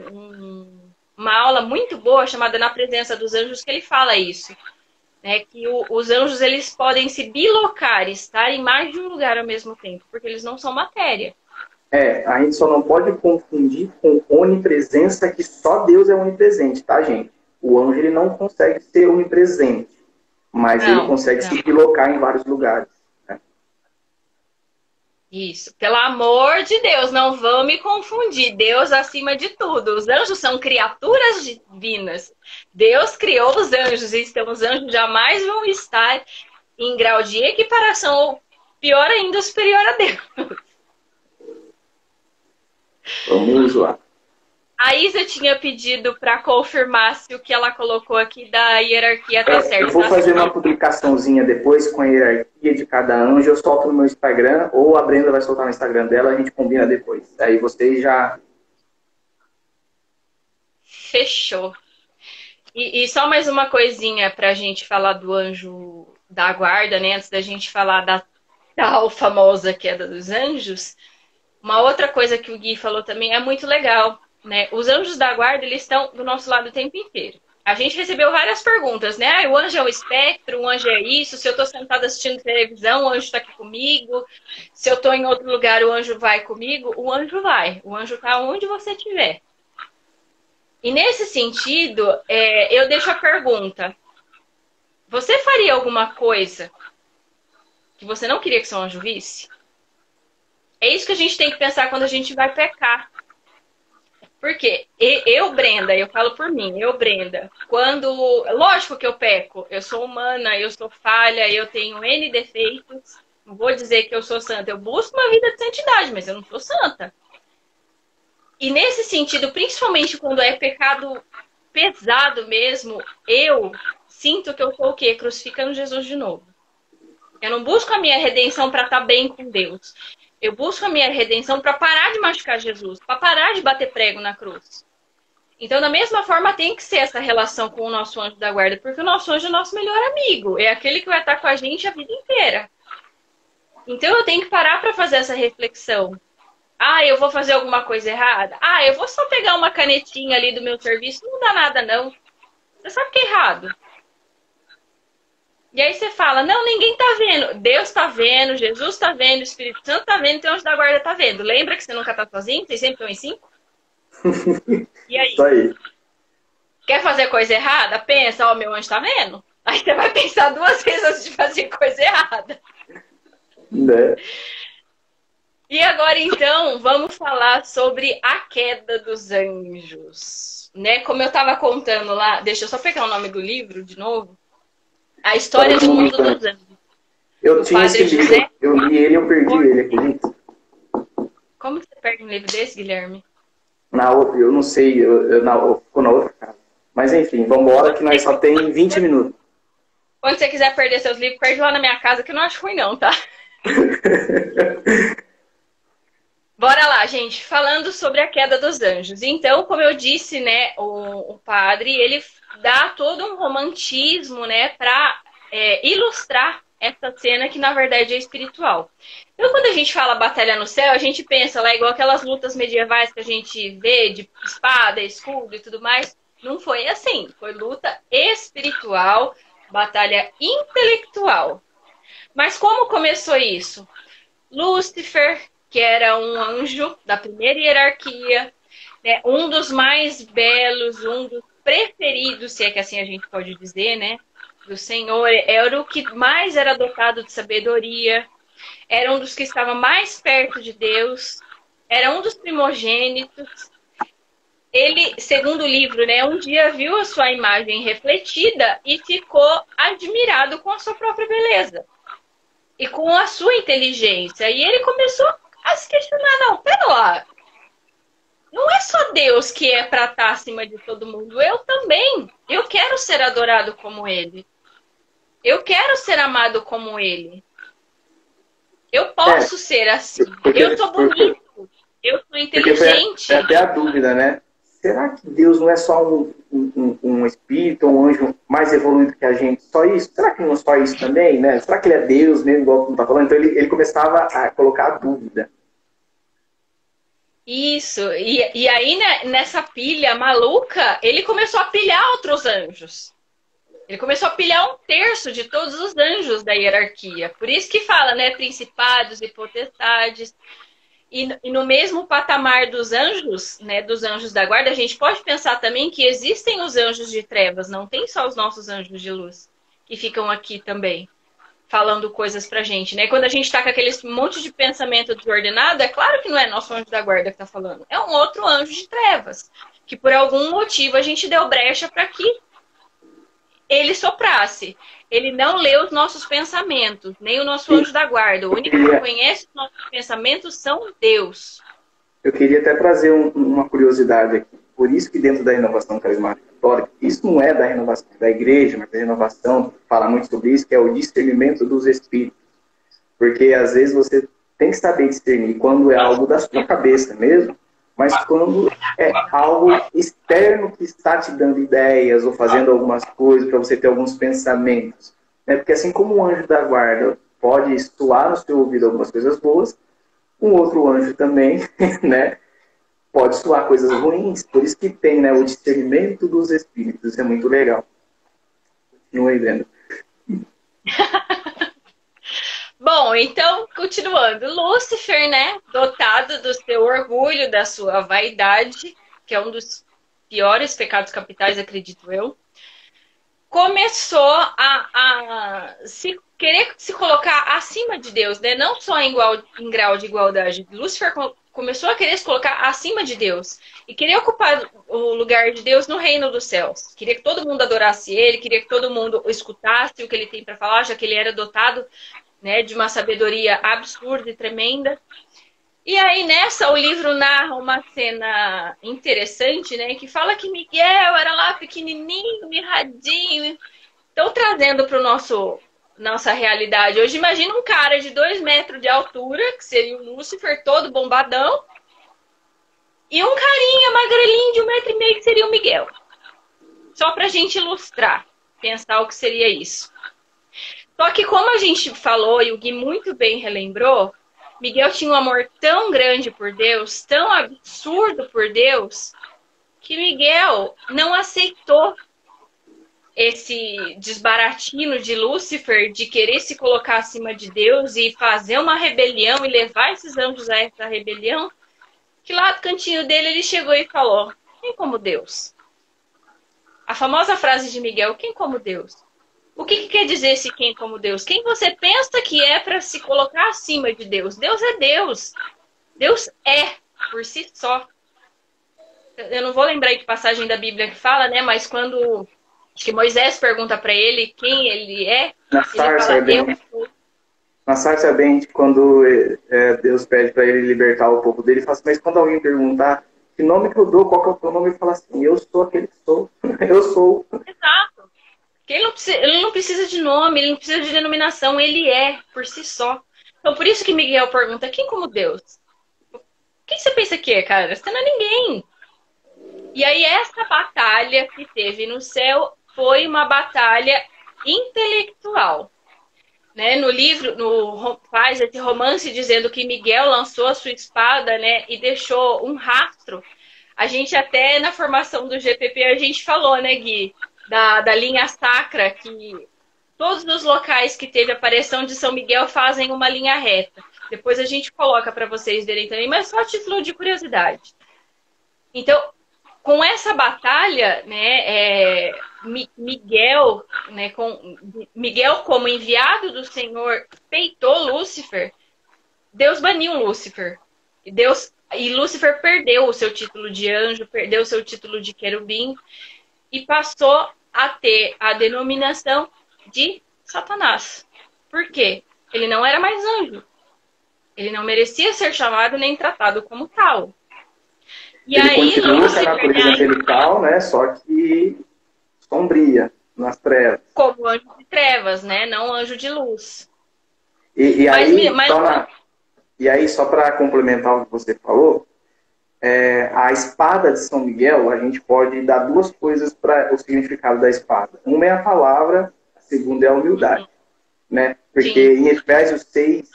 uma aula muito boa chamada Na Presença dos Anjos, que ele fala isso. Que os anjos eles podem se bilocar, estar em mais de um lugar ao mesmo tempo, porque eles não são matéria. A gente só não pode confundir com onipresença, que só Deus é onipresente, tá, gente? O anjo ele não consegue ser onipresente, mas ele consegue se bilocar em vários lugares. Né? Isso. Pelo amor de Deus, não vão me confundir. Deus acima de tudo. Os anjos são criaturas divinas. Deus criou os anjos, então os anjos jamais vão estar em grau de equiparação, ou pior ainda, superior a Deus. Vamos lá. A Isa tinha pedido para confirmar se o que ela colocou aqui da hierarquia tá certo. Eu vou fazer uma publicaçãozinha depois com a hierarquia de cada anjo. Eu solto no meu Instagram, ou a Brenda vai soltar no Instagram dela, a gente combina depois. Aí vocês já... Fechou. E só mais uma coisinha pra gente falar do anjo da guarda, né? Antes da gente falar da tal famosa queda dos anjos. Uma outra coisa que o Gui falou também é muito legal, né? Os anjos da guarda, eles estão do nosso lado o tempo inteiro. A gente recebeu várias perguntas, né? O anjo é o espectro, o anjo é isso. Se eu tô sentada assistindo televisão, o anjo tá aqui comigo. Se eu tô em outro lugar, o anjo vai comigo. O anjo vai. O anjo tá onde você estiver. E nesse sentido, eu deixo a pergunta. Você faria alguma coisa que você não queria que seu anjo visse? É isso que a gente tem que pensar quando a gente vai pecar. Porque eu, Brenda, eu falo por mim, eu, Brenda, lógico que eu peco, eu sou humana, eu sou falha, eu tenho N defeitos, não vou dizer que eu sou santa, eu busco uma vida de santidade, mas eu não sou santa. E nesse sentido, principalmente quando é pecado pesado mesmo, eu sinto que eu estou o quê? Crucificando Jesus de novo. Eu não busco a minha redenção para estar bem com Deus. Eu busco a minha redenção para parar de machucar Jesus, para parar de bater prego na cruz. Então, da mesma forma, tem que ser essa relação com o nosso anjo da guarda, porque o nosso anjo é o nosso melhor amigo, é aquele que vai estar com a gente a vida inteira. Então, eu tenho que parar para fazer essa reflexão. Ah, eu vou fazer alguma coisa errada? Ah, eu vou só pegar uma canetinha ali do meu serviço, não dá nada, não. Você sabe que é errado. E aí você fala, não, ninguém tá vendo. Deus tá vendo, Jesus tá vendo, o Espírito Santo tá vendo, então o anjo da guarda tá vendo. Lembra que você nunca tá sozinho? Vocês sempre estão em 5? E aí? Isso aí. Quer fazer coisa errada? Pensa, meu anjo tá vendo. Aí você vai pensar 2 vezes antes de fazer coisa errada. Né? E agora, então, vamos falar sobre a queda dos anjos. Né? Como eu estava contando lá, deixa eu só pegar o nome do livro de novo. A História do Mundo dos Anjos. Eu tinha esse livro, eu li ele e eu perdi ele, acredita? Como que você perde um livro desse, Guilherme? Na outra, eu não sei, ficou na outra casa. Mas enfim, vamos embora que nós só tem 20 minutos. Quando você quiser perder seus livros, perde lá na minha casa, que eu não acho ruim não, tá? Bora lá, gente, falando sobre a queda dos anjos. Então, como eu disse, né, o padre, ele dá todo um romantismo, né, para ilustrar essa cena que, na verdade, é espiritual. Então, quando a gente fala batalha no céu, a gente pensa lá igual aquelas lutas medievais que a gente vê de espada, escudo e tudo mais. Não foi assim. Foi luta espiritual, batalha intelectual. Mas como começou isso? Lúcifer, que era um anjo da primeira hierarquia, né? Um dos mais belos, um dos preferidos, se é que assim a gente pode dizer, né? Do Senhor, era o que mais era dotado de sabedoria, era um dos que estava mais perto de Deus, era um dos primogênitos. Ele, segundo o livro, né, um dia viu a sua imagem refletida e ficou admirado com a sua própria beleza e com a sua inteligência. E ele começou a se questionar, não, pera lá, não é só Deus que é para estar acima de todo mundo, eu também. Eu quero ser adorado como ele. Eu quero ser amado como ele. Eu posso ser assim. Eu sou bonito. Eu sou inteligente. Foi até a dúvida, né? Será que Deus não é só um espírito, um anjo mais evoluído que a gente? Só isso? Será que não é só isso também, né? Será que ele é Deus mesmo, igual como está falando? Então ele começava a colocar a dúvida. Isso. E aí, né, nessa pilha maluca, ele começou a pilhar outros anjos. Ele começou a pilhar 1/3 de todos os anjos da hierarquia. Por isso que fala, né? Principados e potestades. E no mesmo patamar dos anjos, né, dos anjos da guarda, a gente pode pensar também que existem os anjos de trevas, não tem só os nossos anjos de luz, que ficam aqui também, falando coisas pra gente, né? Quando a gente tá com aquele monte de pensamento desordenado, é claro que não é nosso anjo da guarda que tá falando, é um outro anjo de trevas, que por algum motivo a gente deu brecha para que ele soprasse. Ele não lê os nossos pensamentos, nem o nosso anjo da guarda. O único que conhece os nossos pensamentos são Deus. Eu queria até trazer uma curiosidade aqui. Por isso que dentro da renovação carismática católica, isso não é da renovação da igreja, mas da renovação, fala muito sobre isso, que é o discernimento dos espíritos. Porque às vezes você tem que saber discernir quando é algo da sua cabeça mesmo, mas quando é algo externo que está te dando ideias ou fazendo algumas coisas para você ter alguns pensamentos. Né? Porque assim como o anjo da guarda pode soar no seu ouvido algumas coisas boas, um outro anjo também, né, pode soar coisas ruins. Por isso que tem, né, o discernimento dos espíritos. Isso é muito legal. Continue vendo. Bom, então, continuando. Lúcifer, né, dotado do seu orgulho, da sua vaidade, que é um dos piores pecados capitais, acredito eu, começou a querer se colocar acima de Deus, né? Não só em grau de igualdade. Lúcifer começou a querer se colocar acima de Deus e queria ocupar o lugar de Deus no reino dos céus. Queria que todo mundo adorasse ele, queria que todo mundo escutasse o que ele tem para falar, já que ele era dotado, né, de uma sabedoria absurda e tremenda. E aí, nessa, o livro narra uma cena interessante, né, que fala que Miguel era lá pequenininho, mirradinho. Então, trazendo para o nossa realidade. Hoje, imagina um cara de 2 metros de altura, que seria o Lúcifer, todo bombadão, e um carinha magrelinho de 1,5 metro, que seria o Miguel. Só para a gente ilustrar, pensar o que seria isso. Só que como a gente falou, e o Gui muito bem relembrou, Miguel tinha um amor tão grande por Deus, tão absurdo por Deus, que Miguel não aceitou esse desbaratino de Lúcifer de querer se colocar acima de Deus e fazer uma rebelião e levar esses anjos a essa rebelião, que lá do cantinho dele ele chegou e falou: quem como Deus? A famosa frase de Miguel: quem como Deus? O que quer dizer esse quem como Deus? Quem você pensa que é para se colocar acima de Deus? Deus é Deus. Deus é por si só. Eu não vou lembrar que passagem da Bíblia que fala, né? Mas quando acho que Moisés pergunta para ele quem ele é, na sarça ardente, na sarça ardente, quando Deus pede para ele libertar o povo dele, ele fala assim: mas quando alguém perguntar que nome que eu dou, qual que é o teu nome, ele fala assim: eu sou aquele que sou. Eu sou. Exato. Ele não precisa de nome, ele não precisa de denominação, ele é por si só. Então, por isso que Miguel pergunta: quem como Deus? Quem você pensa que é, cara? Você não é ninguém. E aí essa batalha que teve no céu foi uma batalha intelectual. Né? No livro, faz esse romance dizendo que Miguel lançou a sua espada, né, e deixou um rastro. A gente até na formação do GPP a gente falou, né, Gui, da linha sacra, que todos os locais que teve a aparição de São Miguel fazem uma linha reta. Depois a gente coloca para vocês verem também, mas só a título de curiosidade. Então, com essa batalha, né, Miguel, né, Miguel como enviado do Senhor peitou Lúcifer, Deus baniu Lúcifer. E Lúcifer perdeu o seu título de anjo, perdeu o seu título de querubim e passou a ter a denominação de Satanás. Por quê? Ele não era mais anjo. Ele não merecia ser chamado nem tratado como tal. E ele aí, continua com a natureza angelical, né? Só que sombria, nas trevas. Como anjo de trevas, né? Não anjo de luz. E aí, só para complementar o que você falou, a espada de São Miguel, a gente pode dar duas coisas para o significado da espada. Uma é a palavra, a segunda é a humildade. Né? Porque em Efésios 6,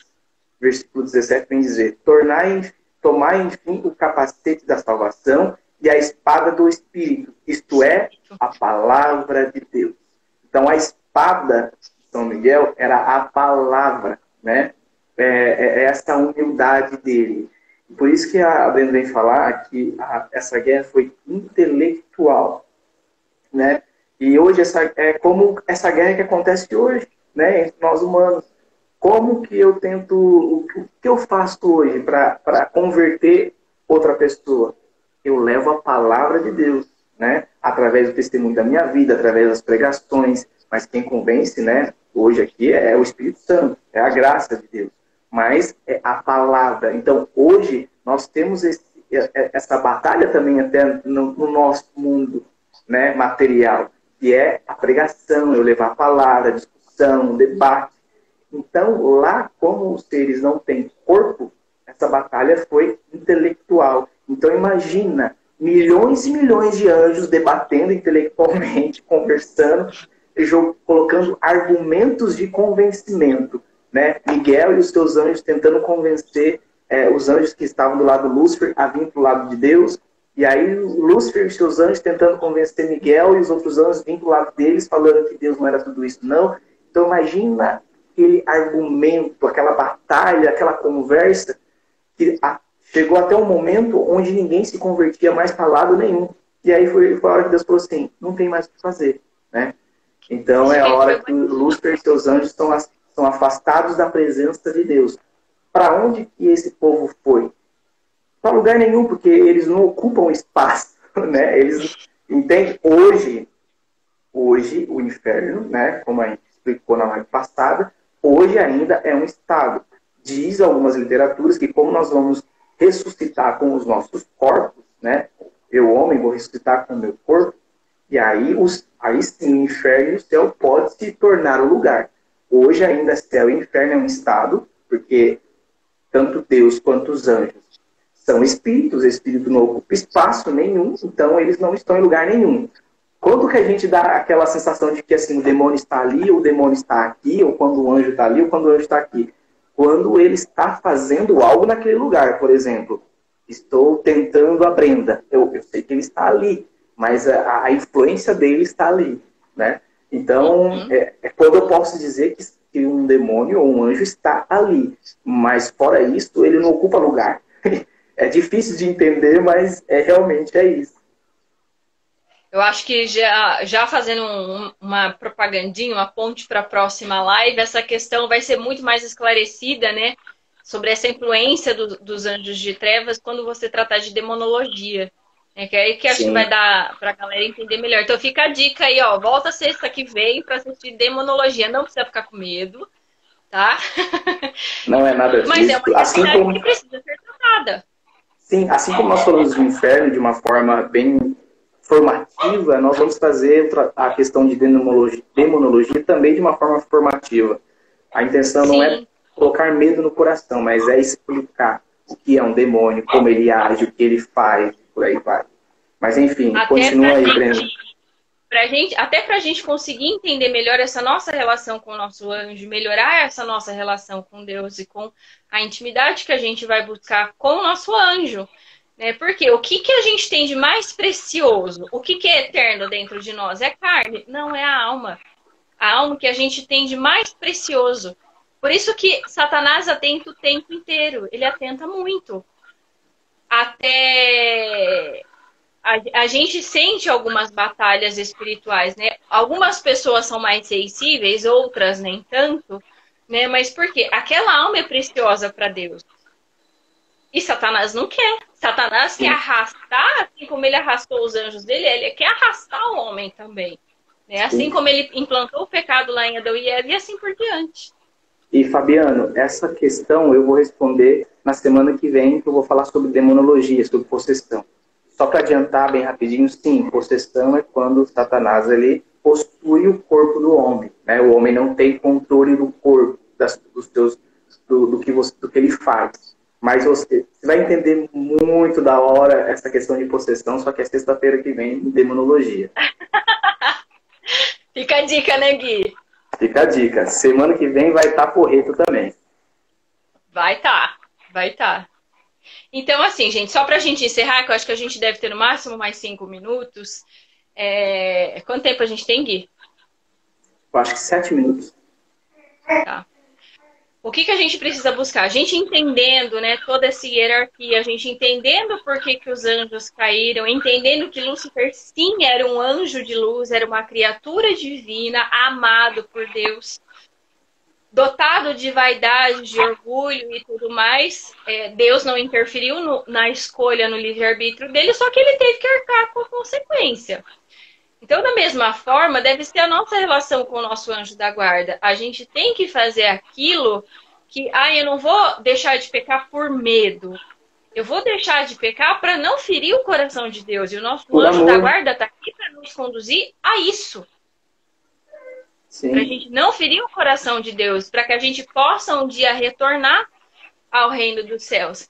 versículo 17, vem dizer: tomai, enfim, o capacete da salvação e a espada do Espírito, isto é, a palavra de Deus. Então, a espada de São Miguel era a palavra, né? Essa humildade dele. Por isso que a Brenda vem falar que essa guerra foi intelectual, né? E hoje como essa guerra que acontece hoje, né, entre nós humanos. Como que eu tento, o que eu faço hoje para converter outra pessoa? Eu levo a palavra de Deus, né? Através do testemunho da minha vida, através das pregações. Mas quem convence, né, hoje aqui é o Espírito Santo, é a graça de Deus. Mas é a palavra. Então, hoje, nós temos essa batalha também até no nosso mundo, né, material, que é a pregação, eu levar a palavra, a discussão, o debate. Então, lá, como os seres não têm corpo, essa batalha foi intelectual. Então, imagina, milhões e milhões de anjos debatendo intelectualmente, conversando, colocando argumentos de convencimento. Né? Miguel e os seus anjos tentando convencer os anjos que estavam do lado de Lúcifer a vir para o lado de Deus. E aí, Lúcifer e os seus anjos tentando convencer Miguel e os outros anjos vindo do lado deles, falando que Deus não era tudo isso, não. Então, imagina aquele argumento, aquela batalha, aquela conversa, que chegou até um momento onde ninguém se convertia mais para lado nenhum. E aí foi a hora que Deus falou assim, não tem mais o que fazer. Né? Então é a hora que Lúcifer e seus anjos são afastados da presença de Deus. Para onde que esse povo foi? Para lugar nenhum, porque eles não ocupam espaço. Né? Eles entendem? Hoje o inferno, né, como a gente explicou na live passada, hoje ainda é um estado. Diz algumas literaturas que como nós vamos ressuscitar com os nossos corpos, né? Eu, homem, vou ressuscitar com o meu corpo, e aí sim o inferno e o céu pode se tornar o lugar. Hoje ainda céu e inferno é um estado, porque tanto Deus quanto os anjos são espíritos, o espírito não ocupa espaço nenhum, então eles não estão em lugar nenhum. Quando que a gente dá aquela sensação de que assim, o demônio está ali, ou o demônio está aqui, ou quando o anjo está ali, ou quando o anjo está aqui? Quando ele está fazendo algo naquele lugar, por exemplo. Estou tentando a Brenda. Eu sei que ele está ali, mas a influência dele está ali. Né? Então, quando eu posso dizer que um demônio ou um anjo está ali. Mas, fora isso, ele não ocupa lugar. É difícil de entender, mas realmente é isso. Eu acho que já fazendo uma propagandinha, uma ponte para a próxima live, essa questão vai ser muito mais esclarecida, né? Sobre essa influência dos anjos de trevas quando você tratar de demonologia. Que é aí que acho que vai dar para a galera entender melhor. Então fica a dica aí, ó. Volta sexta que vem para assistir demonologia. Não precisa ficar com medo, tá? Não é nada disso. Mas é uma questão que precisa ser tratada. Sim, assim como nós falamos do inferno de uma forma bem formativa, nós vamos fazer a questão de demonologia também de uma forma formativa. A intenção não é colocar medo no coração, mas é explicar. o que é um demônio, como ele age, o que ele faz, por aí vai. Mas enfim, continua aí, Brenda. Até para a gente conseguir entender melhor essa nossa relação com o nosso anjo, melhorar essa nossa relação com Deus e com a intimidade que a gente vai buscar com o nosso anjo. Né? Porque o que a gente tem de mais precioso, o que é eterno dentro de nós? É carne? Não, é a alma. A alma que a gente tem de mais precioso. Por isso que Satanás atenta o tempo inteiro. Ele atenta muito. Até... A gente sente algumas batalhas espirituais, né? Algumas pessoas são mais sensíveis, outras nem tanto, né? Mas por quê? Aquela alma é preciosa para Deus. E Satanás não quer. Satanás quer arrastar, assim como ele arrastou os anjos dele, ele quer arrastar o homem também. Né? Assim como ele implantou o pecado lá em Adão e Eva, e assim por diante. E, Fabiano, essa questão eu vou responder na semana que vem, que eu vou falar sobre demonologia, sobre possessão. Só para adiantar bem rapidinho, sim, possessão é quando Satanás ele possui o corpo do homem. Né? O homem não tem controle do corpo, do que ele faz. Mas você vai entender muito da hora essa questão de possessão, só que é sexta-feira que vem em demonologia. Fica a dica, né, Gui? Fica a dica. Semana que vem vai estar porreto também. Vai estar. Então, assim, gente, só pra gente encerrar, que eu acho que a gente deve ter no máximo mais 5 minutos. Quanto tempo a gente tem, Gui? Eu acho que 7 minutos. Tá. O que a gente precisa buscar? A gente entendendo, né, toda essa hierarquia, a gente entendendo por que os anjos caíram, entendendo que Lúcifer, sim, era um anjo de luz, era uma criatura divina, amado por Deus, dotado de vaidade, de orgulho e tudo mais. Deus não interferiu na escolha, no livre-arbítrio dele, só que ele teve que arcar com a consequência. Então, da mesma forma, deve ser a nossa relação com o nosso anjo da guarda. A gente tem que fazer aquilo que, eu não vou deixar de pecar por medo. Eu vou deixar de pecar para não ferir o coração de Deus. E o nosso anjo da guarda está aqui para nos conduzir a isso. Para a gente não ferir o coração de Deus, para que a gente possa um dia retornar ao reino dos céus.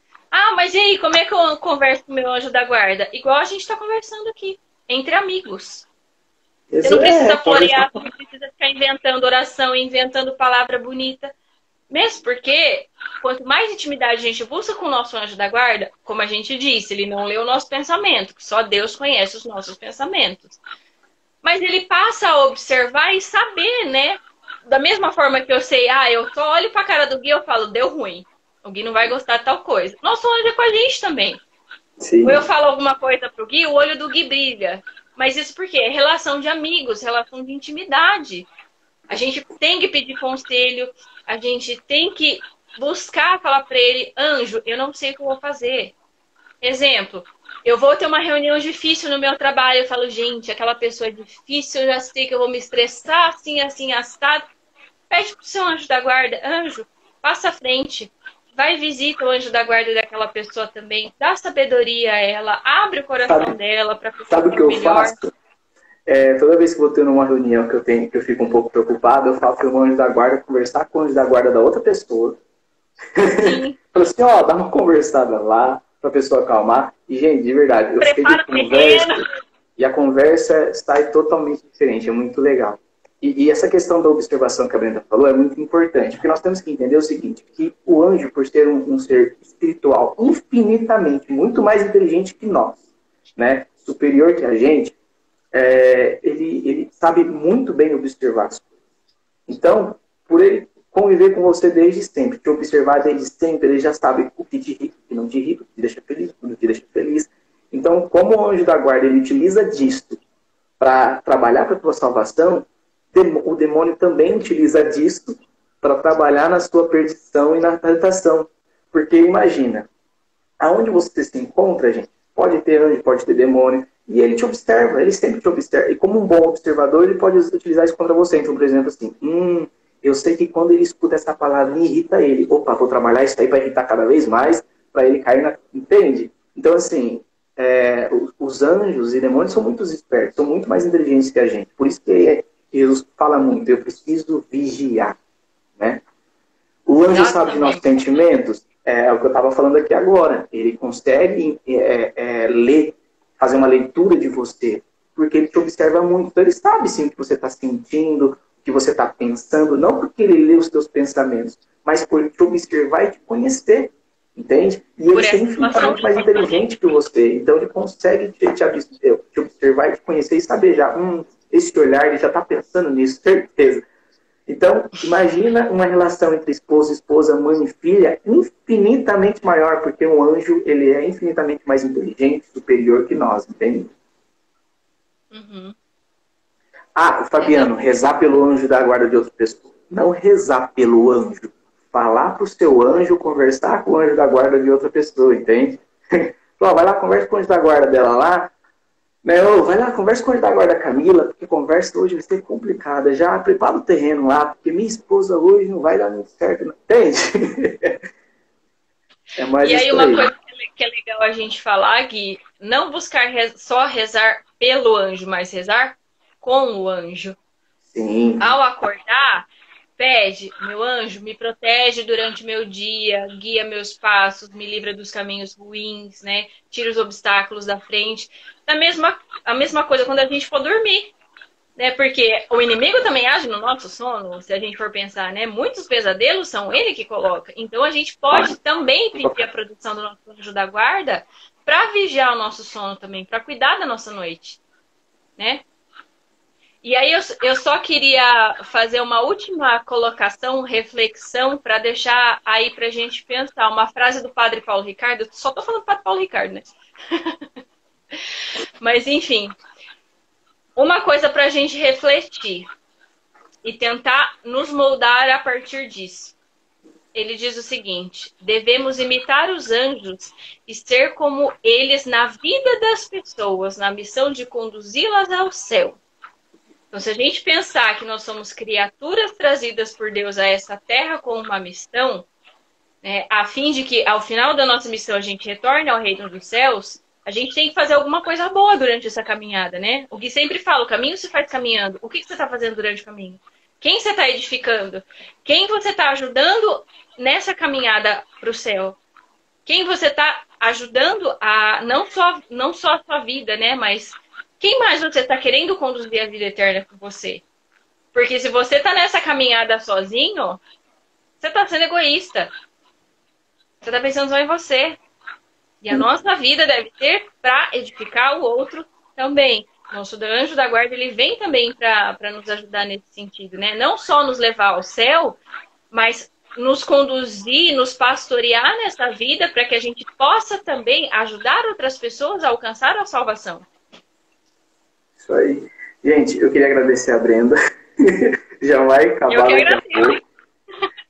Mas e aí, como é que eu converso com o meu anjo da guarda? Igual a gente está conversando aqui, entre amigos. Você não precisa florear, você não precisa ficar inventando oração, inventando palavra bonita. Mesmo porque, quanto mais intimidade a gente busca com o nosso anjo da guarda, como a gente disse, ele não lê o nosso pensamento, que só Deus conhece os nossos pensamentos. Mas ele passa a observar e saber, né? Da mesma forma que eu sei, eu só olho pra cara do Gui e eu falo, deu ruim. O Gui não vai gostar de tal coisa. Nosso anjo é com a gente também. Sim. Ou eu falo alguma coisa pro Gui, o olho do Gui brilha. Mas isso por quê? É relação de amigos, relação de intimidade. A gente tem que pedir conselho, a gente tem que buscar falar para ele, anjo, eu não sei o que eu vou fazer. Exemplo, eu vou ter uma reunião difícil no meu trabalho, eu falo, gente, aquela pessoa é difícil, eu já sei que eu vou me estressar, assim, assim, assado. Pede pro seu anjo da guarda, anjo, passa à frente. Vai visita o anjo da guarda daquela pessoa também. Dá sabedoria a ela. Abre o coração dela para pessoa. Sabe o que eu faço? Toda vez que vou ter uma reunião que eu fico um pouco preocupado, eu falo para o anjo da guarda conversar com o anjo da guarda da outra pessoa. Falo assim, dá uma conversada lá para a pessoa acalmar. E, gente, de verdade, eu fiquei de conversa e a conversa sai totalmente diferente. É muito legal. E essa questão da observação que a Brenda falou é muito importante, porque nós temos que entender o seguinte, que o anjo, por ser um ser espiritual infinitamente muito mais inteligente que nós, né, superior que a gente, ele sabe muito bem observar as coisas. Então, por ele conviver com você desde sempre, te observar desde sempre, ele já sabe o que te irrita, o que não te irrita, o que te deixa feliz, o que não te deixa feliz. Então, como o anjo da guarda ele utiliza disso para trabalhar para a tua salvação, o demônio também utiliza disso para trabalhar na sua perdição e na tentação. Porque imagina, aonde você se encontra, gente, pode ter anjo, pode ter demônio, e ele te observa, ele sempre te observa. E como um bom observador, ele pode utilizar isso contra você. Então, por exemplo, assim, eu sei que quando ele escuta essa palavra, irrita ele. Opa, vou trabalhar isso aí para irritar cada vez mais, para ele cair na... Entende? Então, assim, os anjos e demônios são muito espertos, são muito mais inteligentes que a gente. Por isso que Jesus fala muito, eu preciso vigiar, né? O anjo sabe de nossos sentimentos? é o que eu estava falando aqui agora. Ele consegue ler, fazer uma leitura de você, porque ele te observa muito. Então ele sabe sim o que você está sentindo, o que você está pensando, não porque ele lê os seus pensamentos, mas por te observar e te conhecer, entende? E ele é infinitamente mais inteligente que você, então ele consegue te observar e te conhecer e saber já, esse olhar, ele já está pensando nisso, certeza. Então, imagina uma relação entre esposa, mãe e filha infinitamente maior, porque um anjo, ele é infinitamente mais inteligente, superior que nós, entende? Uhum. Fabiano, rezar pelo anjo da guarda de outra pessoa. Não rezar pelo anjo. Falar para o seu anjo, conversar com o anjo da guarda de outra pessoa, entende? Vai lá, conversa com o anjo da guarda dela lá. Vai lá, conversa com o anjo da guarda Camila, porque a conversa hoje vai ser complicada. Já prepara o terreno lá, porque minha esposa hoje não vai dar muito certo, não. Entende? E aí uma coisa que é legal a gente falar, Gui, não buscar só rezar pelo anjo, mas rezar com o anjo. Sim. Ao acordar, pede, meu anjo, me protege durante meu dia, guia meus passos, me livra dos caminhos ruins, né? Tira os obstáculos da frente. A mesma coisa quando a gente for dormir, né? Porque o inimigo também age no nosso sono, se a gente for pensar, né? Muitos pesadelos são ele que coloca. Então a gente pode também pedir a proteção do nosso anjo da guarda para vigiar o nosso sono também, para cuidar da nossa noite, né? E aí eu só queria fazer uma última colocação, reflexão, para deixar aí pra gente pensar. Uma frase do Padre Paulo Ricardo, eu só tô falando do Padre Paulo Ricardo, né? Mas enfim, uma coisa pra gente refletir e tentar nos moldar a partir disso. Ele diz o seguinte: devemos imitar os anjos e ser como eles na vida das pessoas, na missão de conduzi-las ao céu. Então, se a gente pensar que nós somos criaturas trazidas por Deus a essa terra com uma missão, né, a fim de que, ao final da nossa missão, a gente retorne ao reino dos céus, a gente tem que fazer alguma coisa boa durante essa caminhada, né? O Gui sempre fala, o caminho se faz caminhando. O que você está fazendo durante o caminho? Quem você está edificando? Quem você está ajudando nessa caminhada para o céu? Quem você está ajudando a, não só a sua vida, né, mas... Quem mais você está querendo conduzir a vida eterna com você? Porque se você está nessa caminhada sozinho, você está sendo egoísta. Você está pensando só em você. E a nossa vida deve ser para edificar o outro também. Nosso anjo da guarda, ele vem também para nos ajudar nesse sentido, né? Não só nos levar ao céu, mas nos conduzir, nos pastorear nessa vida para que a gente possa também ajudar outras pessoas a alcançar a salvação. Isso aí. Gente, eu queria agradecer a Brenda. Já vai acabar. Eu que agradeço.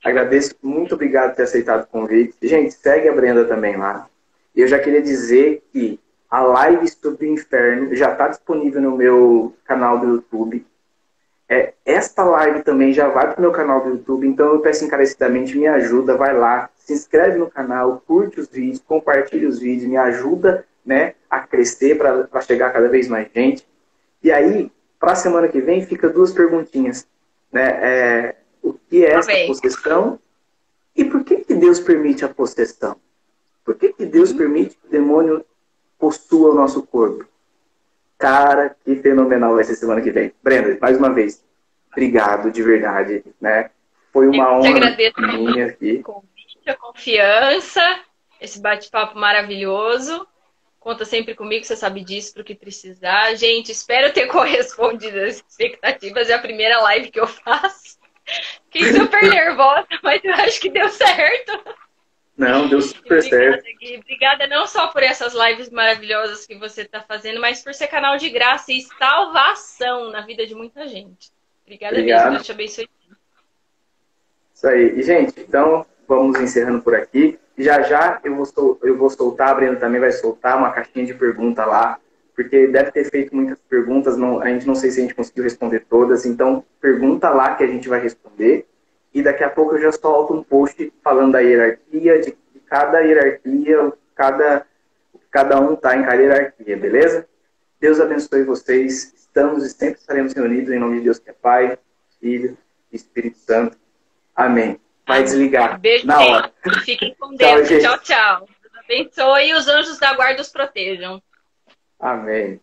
Agradeço, muito obrigado por ter aceitado o convite. Gente, segue a Brenda também lá. E eu já queria dizer que a live sobre o inferno já está disponível no meu canal do YouTube. Esta live também já vai para o meu canal do YouTube, então eu peço encarecidamente, me ajuda, vai lá, se inscreve no canal, curte os vídeos, compartilha os vídeos, me ajuda, né, a crescer para chegar a cada vez mais gente. E aí, para a semana que vem, fica duas perguntinhas. Né? O que é essa possessão? E por que Deus permite a possessão? Por que Deus permite que o demônio possua o nosso corpo? Cara, que fenomenal vai ser semana que vem. Brenda, mais uma vez, obrigado de verdade. Né? Foi uma honra minha aqui. O convite, a confiança, esse bate-papo maravilhoso. Conta sempre comigo, você sabe disso, para o que precisar. Gente, espero ter correspondido às expectativas. É a primeira live que eu faço. Fiquei super nervosa, mas eu acho que deu certo. Não, deu super certo. Gui. Obrigada não só por essas lives maravilhosas que você está fazendo, mas por ser canal de graça e salvação na vida de muita gente. Obrigada mesmo, Deus te abençoe. Isso aí. E, gente, então, vamos encerrando por aqui. Já eu vou soltar, a Brenda também vai soltar uma caixinha de pergunta lá, porque deve ter feito muitas perguntas, a gente não sei se a gente conseguiu responder todas, então pergunta lá que a gente vai responder, e daqui a pouco eu já solto um post falando da hierarquia, de cada hierarquia, cada um está em cada hierarquia, beleza? Deus abençoe vocês, estamos e sempre estaremos reunidos em nome de Deus que é Pai, Filho e Espírito Santo. Amém. vai desligar. Beijo, Na hora. gente. Fiquem com Deus. Tchau, gente. Tchau, tchau. Deus abençoe e os anjos da guarda os protejam. Amém.